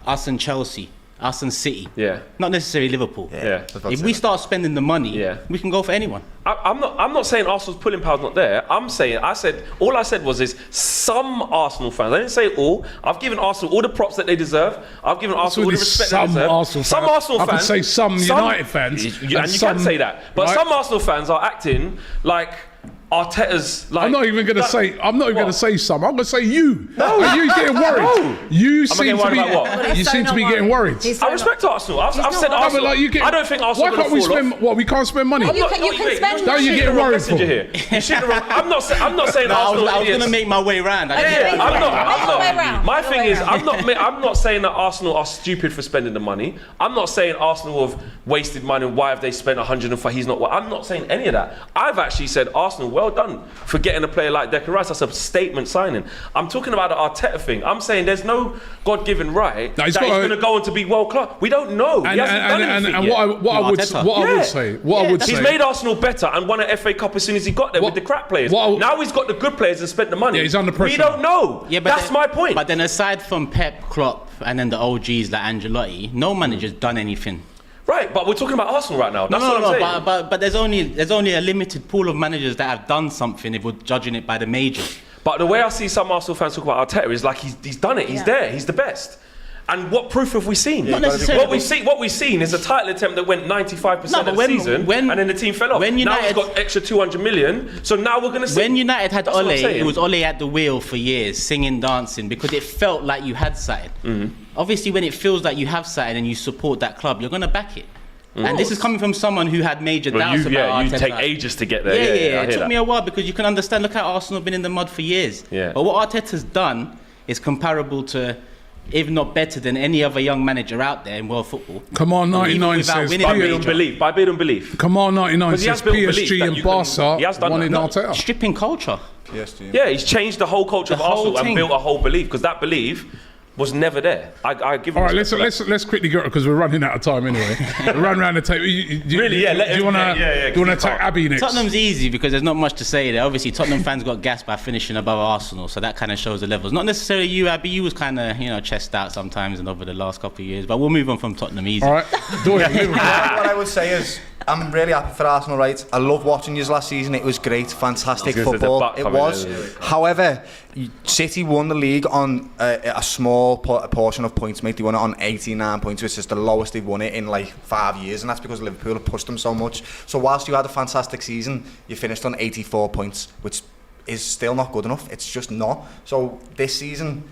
us and Chelsea, us and City. Yeah. Not necessarily Liverpool. Yeah. If we start spending the money, Yeah. we can go for anyone. I'm not saying Arsenal's pulling power's not there. All I said was some Arsenal fans. I didn't say all. I've given Arsenal all the props that they deserve. I've given Arsenal all the respect they deserve. Some Arsenal fans. I could say some United fans. And you can say that. But right? some Arsenal fans are acting like Arteta's like. I'm not even going to say. I'm not even going to say some. I'm going to say you. No. Are you getting worried? No. You Am I seem getting to worried be. about what? You seem to be getting worried. I respect Arsenal. I've said not worried. Arsenal. But like you get, I don't think Arsenal. Why can't we fall spend? off. What, we can't spend money? You can spend Don't you money. get worried for? Here. You shouldn't have- I'm not saying No, I Arsenal. was idiots. going to make my way round. Yeah, I'm Make your way not. round. My Make your thing way is, round. I'm not saying that Arsenal are stupid for spending the money. I'm not saying Arsenal have wasted money and why have they spent 105. He's not. I'm not saying any of that. I've actually said Arsenal, well done for getting a player like Declan Rice. That's a statement signing. I'm talking about the Arteta thing. I'm saying there's no God-given right No, he's that he's got going to go on to be world class. We don't know. He hasn't done anything And yet. what I would Yeah. say. He's made Arsenal better and won an FA Cup as soon as he got there with the crap players. Now he's got the good players and spent the money. Yeah, he's under pressure. We don't know. Yeah, but that's then- my point. But then aside from Pep, Klopp, and then the OGs like Ancelotti, no manager's done anything. Right, but we're talking about Arsenal right now. That's what I'm saying. But there's only a limited pool of managers that have done something if we're judging it by the majors. But the way I see some Arsenal fans talk about Arteta is like he's done it. He's there. He's the best. And what proof have we seen? Not necessarily. What we've seen is a title attempt that went 95% of the season, and then the team fell off. when Now he's United- got extra 200 million. So now we're going to see. When United had That's what I'm Ole, saying. it was Ole at the wheel for years, singing, dancing, because it felt like you had something. Mm-hmm. Obviously, when it feels like you have something and you support that club, you're going to back it. And this is coming from someone who had major doubts about you Arteta. take ages to get there. Yeah, I it hear took that. me a while because you can understand. Look how Arsenal have been in the mud for years. Yeah. But what Arteta's done is comparable to, if not better than any other young manager out there in world football. Come on, 99 without says. winning By a bit on major. belief. By bit on belief. Come on, 99 Because he has says built belief PSG that and you can- Barca he has done wanted that. Arteta. Stripping culture. Yeah, he's changed the whole culture The of Arsenal whole and thing. built a whole belief because that belief was never there. I give him All right, respect for that. let's quickly go because we're running out of time anyway. Run around the table. Really, yeah, let Do you him- want to yeah, do you want to keep attack calm. Abbey next? Tottenham's easy because there's not much to say there. Obviously, Tottenham fans got gassed by finishing above Arsenal, so that kind of shows the levels. Not necessarily you, Abby. You was kind of, chest out sometimes and over the last couple of years, but we'll move on from Tottenham easy. All right, do it. What I would say is I'm really happy for Arsenal, right? I love watching you last season. It was great, fantastic football. It was. However, City won the league on a small portion of points, mate. They won it on 89 points, which is the lowest they've won it in like 5 years, and that's because Liverpool have pushed them so much. So whilst you had a fantastic season, you finished on 84 points, which is still not good enough. It's just not. So this season,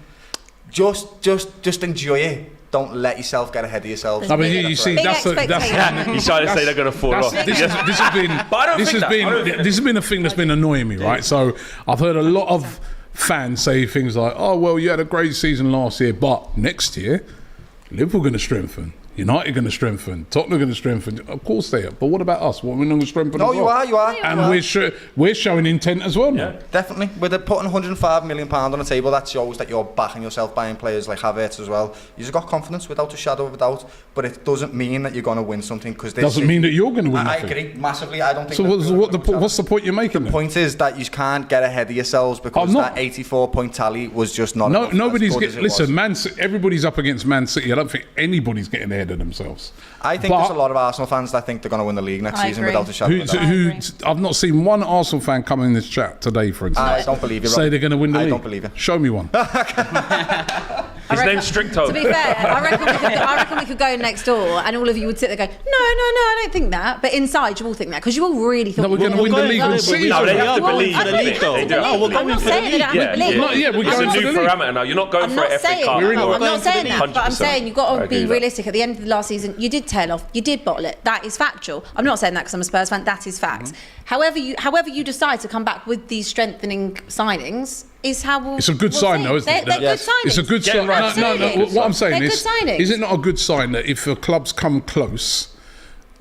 just enjoy it. Don't let yourself get ahead of yourselves. No, but you see, that's He's trying to say they're going to fall off. This has been a thing that's been annoying me, right? So I've heard a lot of fans say things like, "Oh, well, you had a great season last year, but next year, Liverpool going to strengthen. United going to strengthen, Tottenham going to strengthen." Of course they are, but what about us? What are we going to strengthen? No, as well? you are. And we're showing intent as well now. Definitely. With putting £105 million on the table, that shows that you're backing yourself, buying players like Havertz as well. You've got confidence without a shadow of a doubt, but it doesn't mean that you're going to win something. Doesn't mean that you're going to win. I agree massively. I don't think. So what's the point you're making? The point is that you can't get ahead of yourselves because that 84-point tally was just not. No, nobody's getting. Listen, everybody's up against Man City. I don't think anybody's getting ahead of themselves. I think there's a lot of Arsenal fans that think they're going to win the league next season without a shadow of a doubt. I've not seen one Arsenal fan come in this chat today, for instance. I don't believe you. Say they're going to win the league. I don't believe it. Show me one. His name's Stricto. To be fair, I reckon we could go next door and all of you would sit there going, no, I don't think that. But inside you all think that because you all really think we're going to win the league all season. No, they have to believe for the league, though. I'm not saying they don't have to believe. We're It's going a to new the league. parameter now. You're not going for an FA Cup. I'm not saying that, 100%. but I'm saying you've got to be with realistic. At the end of the last season, you did tail off, you did bottle it. That is factual. I'm not saying that because I'm a Spurs fan. That is fact. However you decide to come back with these strengthening signings is how we'll. It's a good sign, though, isn't it? They're good signings. It's a good sign. No. What I'm saying is it not a good sign that if the clubs come close,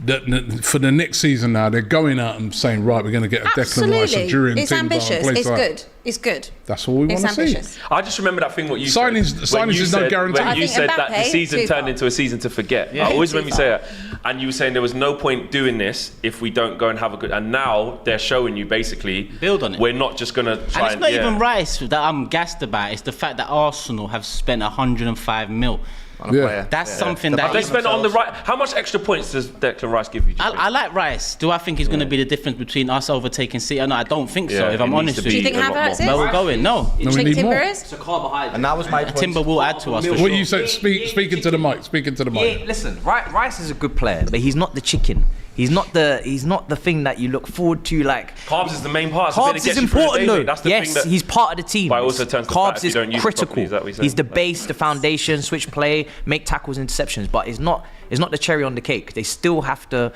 that for the next season now they're going out and saying, right, we're going to get a Declan Rice, a Jurriën It's Timber, ambitious. It's good. It's good. That's all we want to see. I just remember that thing what you signings is no guarantee. When you said that the season turned into a season to forget. I always remember you say that. And you were saying there was no point doing this if we don't go and have a good. And now they're showing you basically build on it. We're not just going to try and it's not even Rice that I'm gassed about. It's the fact that Arsenal have spent 105 mil. That's something that they spent on the right. How much extra points does Declan Rice give you? I like Rice. Do I think he's going to be the difference between us overtaking City? No, I don't think so. If I'm honest with you, do you think Havertz is? Where we're going? No. Do you think Timber is? It's a carbohydrate. And that was my point. Timber will add to us. For what sure. you said? Speaking to the mic. Speaking to the mic. Yeah, listen, Rice is a good player, but he's not the chicken. He's not the thing that you look forward to. Like carbs is the main part. Carbs is important though. That's the yes, thing that, he's part of the team. But it also turns to carbs fat if you don't is use critical. Is that what you're saying? He's the base, the foundation, switch play, make tackles, interceptions. But it's not the cherry on the cake. They still have to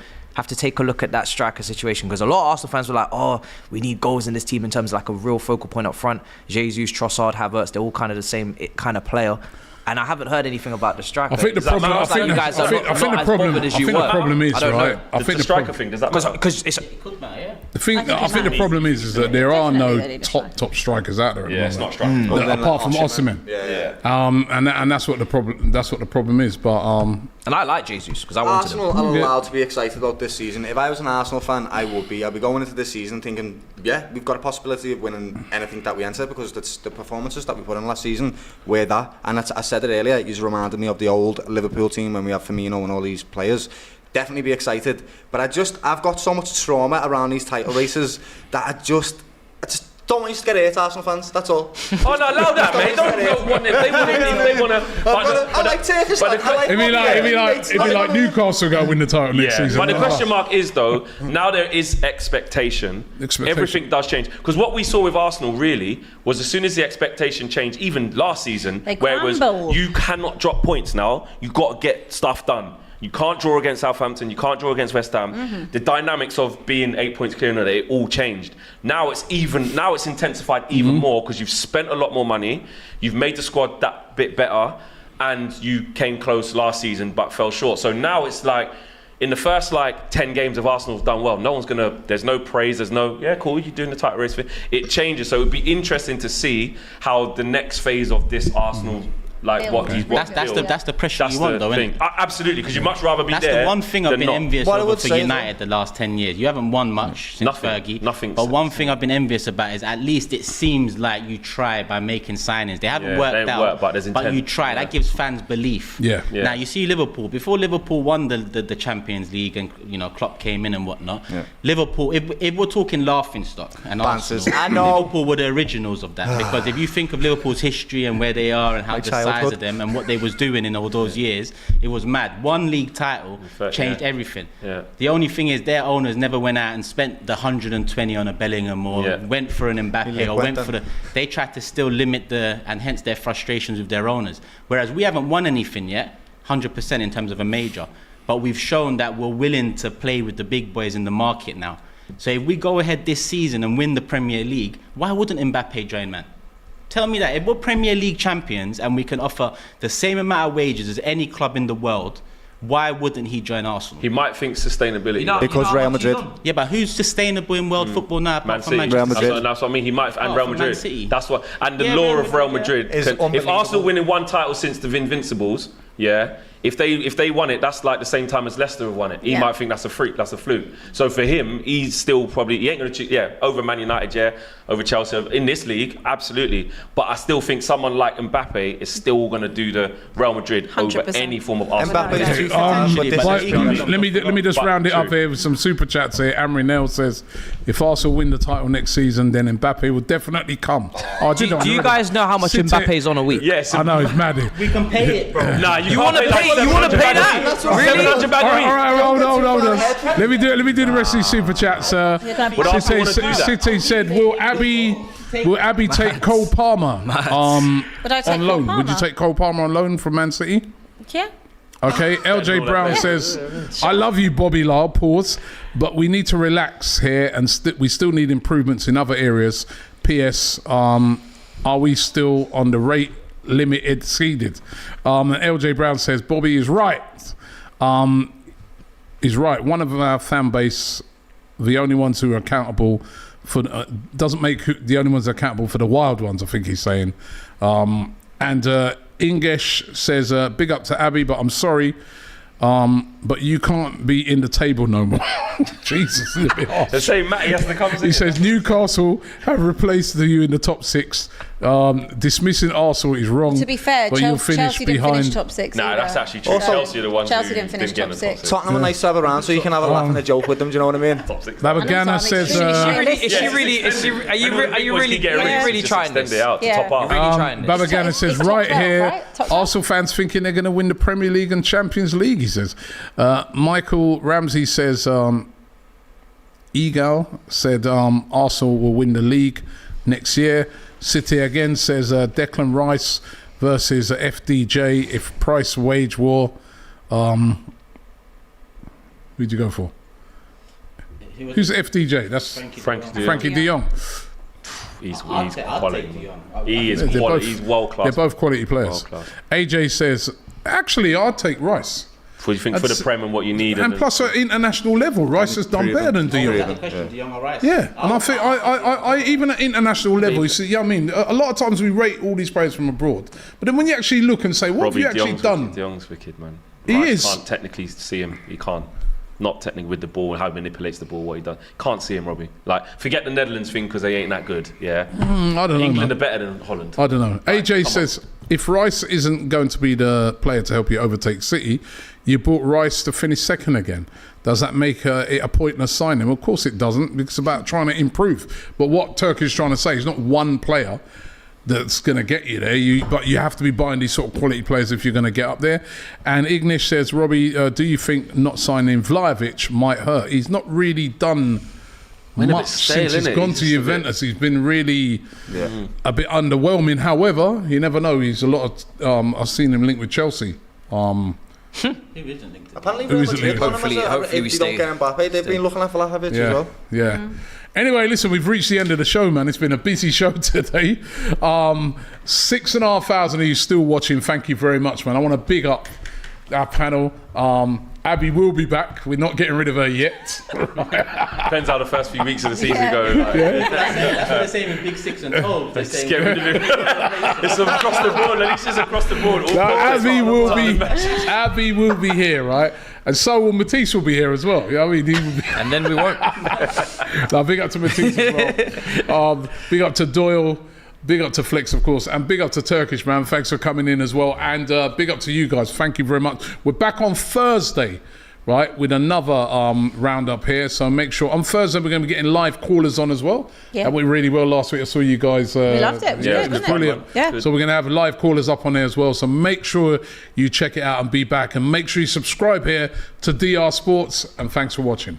take a look at that striker situation because a lot of Arsenal fans were like, oh, we need goals in this team in terms of like a real focal point up front. Jesus, Trossard, Havertz, they're all kind of the same kind of player. And I haven't heard anything about the striker. I think the problem. I think the problem is right. I think the striker thing does that matter? Because it's. It could matter, yeah. I think the problem is that there are no top strikers out there. Yeah, it's not striker. Apart from Osimhen. And that's what the problem. That's what the problem is. But and I like Jesus because I wanted him. Arsenal are allowed to be excited about this season. If I was an Arsenal fan, I would be. I'd be going into this season thinking, yeah, we've got a possibility of winning anything that we enter because that's the performances that we put in last season were that. And I said it earlier, it reminded me of the old Liverpool team when we have Firmino and all these players. Definitely be excited. But I've got so much trauma around these title races that I just don't want you to get hurt, Arsenal fans, that's all. Oh no, allow that, mate. Don't want it. They want to. I like Turkish. It'd be like Newcastle go win the title next season. But the question mark is though, now there is expectation. Everything does change because what we saw with Arsenal really was as soon as the expectation changed, even last season, where it was you cannot drop points now. You got to get stuff done. You can't draw against Southampton. You can't draw against West Ham. The dynamics of being 8 points clear, it all changed. Now it's intensified even more because you've spent a lot more money. You've made the squad that bit better, and you came close last season but fell short. So now it's like in the first 10 games of Arsenal have done well. No one's gonna. There's no praise. There's no cool. You're doing the title race. It changes. So it'd be interesting to see how the next phase of this Arsenal like what he's what That's the pressure you want, though, isn't it? Absolutely, because you'd much rather be That's there. the one thing I've been envious over for United the last 10 years. You haven't won much since Fergie. Nothing. But one thing I've been envious about is at least it seems like you try by making signings. They haven't worked out, but you try. That gives fans belief. Yeah. Now you see Liverpool. Before Liverpool won the Champions League and Klopp came in and whatnot. Yeah. Liverpool, if we're talking laughing stock and Arsenal, I know. Liverpool were the originals of that, because if you think of Liverpool's history and where they are and how the size of them and what they was doing in all those years, it was mad. One league title changed everything. Yeah. The only thing is their owners never went out and spent the 120 on a Bellingham or went for an Mbappe or went for they tried to still limit and hence their frustrations with their owners. Whereas we haven't won anything yet, 100% in terms of a major, but we've shown that we're willing to play with the big boys in the market now. So if we go ahead this season and win the Premier League, why wouldn't Mbappe join, man? Tell me that. If we're Premier League champions and we can offer the same amount of wages as any club in the world, why wouldn't he join Arsenal? He might think sustainability. Because Real Madrid. Yeah, but who's sustainable in world football now apart from Manchester? Real Madrid. That's what I mean. He might, and Real Madrid. That's what. And the law of Real Madrid. If Arsenal winning one title since the Invincibles, if they won it, that's like the same time as Leicester have won it. He might think that's a freak, that's a fluke. So for him, he's still probably, he ain't going to choose, over Man United, over Chelsea. In this league, absolutely. But I still think someone like Mbappe is still going to do the Real Madrid 100%. Over any form of Arsenal. Let me just round it up here with some super chats here. Amri Nell says, if Arsenal win the title next season, then Mbappe will definitely come. Do you guys know how much Mbappe is on a week? Yes. I know, it's mad. We can pay it, bro. Nah, you want to pay that? Really? All right, hold on. Let me do the rest of these super chats. City said, will Abby take Cole Palmer on loan? Would you take Cole Palmer on loan from Man City? Yeah. Okay, LJ Brown says, I love you, Bobby Lyle, pause, but we need to relax here and we still need improvements in other areas. P.S. Are we still on the rate limit exceeded? And LJ Brown says, Bobby is right. He's right. One of our fan base, the only ones who are accountable for, doesn't make the only ones accountable for the wild ones, I think he's saying. And Ingesh says, big up to Abby, but I'm sorry, but you can't be in the table no more. Jesus, it's a bit harsh. They say Matty has to come. He says Newcastle have replaced you in the top 6. Dismissing Arsenal is wrong. To be fair, but Chelsea didn't finish top 6. Nah, that's actually true. Chelsea are the ones Chelsea who didn't finish top 6. Tottenham are nice to have around, so you can have a laugh and a joke with them. Do you know what I mean? Babagana says, are you really trying this? Babagana says, right here, Arsenal fans thinking they're going to win the Premier League and Champions League, he says. Michael Ramsey says, Egal said Arsenal will win the league next year. City again says Declan Rice versus FDJ if price wage war. Who'd you go for? Who's FDJ? That's Frankie de Jong. He's quality. He is quality. He's world class. They're both quality players. AJ says, actually, I'd take Rice. For you think for the Prem and what you need, and plus at international level, Rice has done better than De Jong. Yeah, and I think I even at international level, you see, I mean, a lot of times we rate all these players from abroad, but then when you actually look and say, what have you actually done? De Jong's wicked, man. He is. Can't technically see him. He can't. Not technically with the ball, how he manipulates the ball, what he does. Can't see him, Robbie. Like, forget the Netherlands thing because they ain't that good. Yeah, I don't know. England are better than Holland. I don't know. AJ says, if Rice isn't going to be the player to help you overtake City, you bought Rice to finish second again. Does that make it a pointless signing? Well, of course it doesn't, because it's about trying to improve. But what Turkey is trying to say is not one player that's going to get you there, but you have to be buying these sort of quality players if you're going to get up there. And Ignish says, Robbie, do you think not signing Vlahovic might hurt? He's not really done much since he's gone to Juventus. He's been really a bit underwhelming. However, you never know. He's a lot of. I've seen him linked with Chelsea. Apparently, hopefully we stay. Don't get Mbappe. They've been looking at Vlahovic as well. Yeah. Anyway, listen, we've reached the end of the show, man. It's been a busy show today. 6,500 of you still watching. Thank you very much, man. I want to big up our panel. Abby will be back. We're not getting rid of her yet. Depends how the first few weeks of the season go. Like. That's what they're saying in Big 6 and 12. They're saying, get rid of it. It's across the board. Alicia's across the board. Abby will be here, right? And so will Matisse will be here as well. You know what I mean? He will be. And then we won't. Now, big up to Matisse as well. Big up to Doyle. Big up to Flex, of course, and big up to Turkish, man. Thanks for coming in as well. And big up to you guys. Thank you very much. We're back on Thursday, right, with another roundup here. So make sure on Thursday we're going to be getting live callers on as well. Yeah. And we really will. Last week I saw you guys. We loved it. It was good, it was brilliant. Yeah. So we're going to have live callers up on there as well. So make sure you check it out and be back. And make sure you subscribe here to DR Sports. And thanks for watching.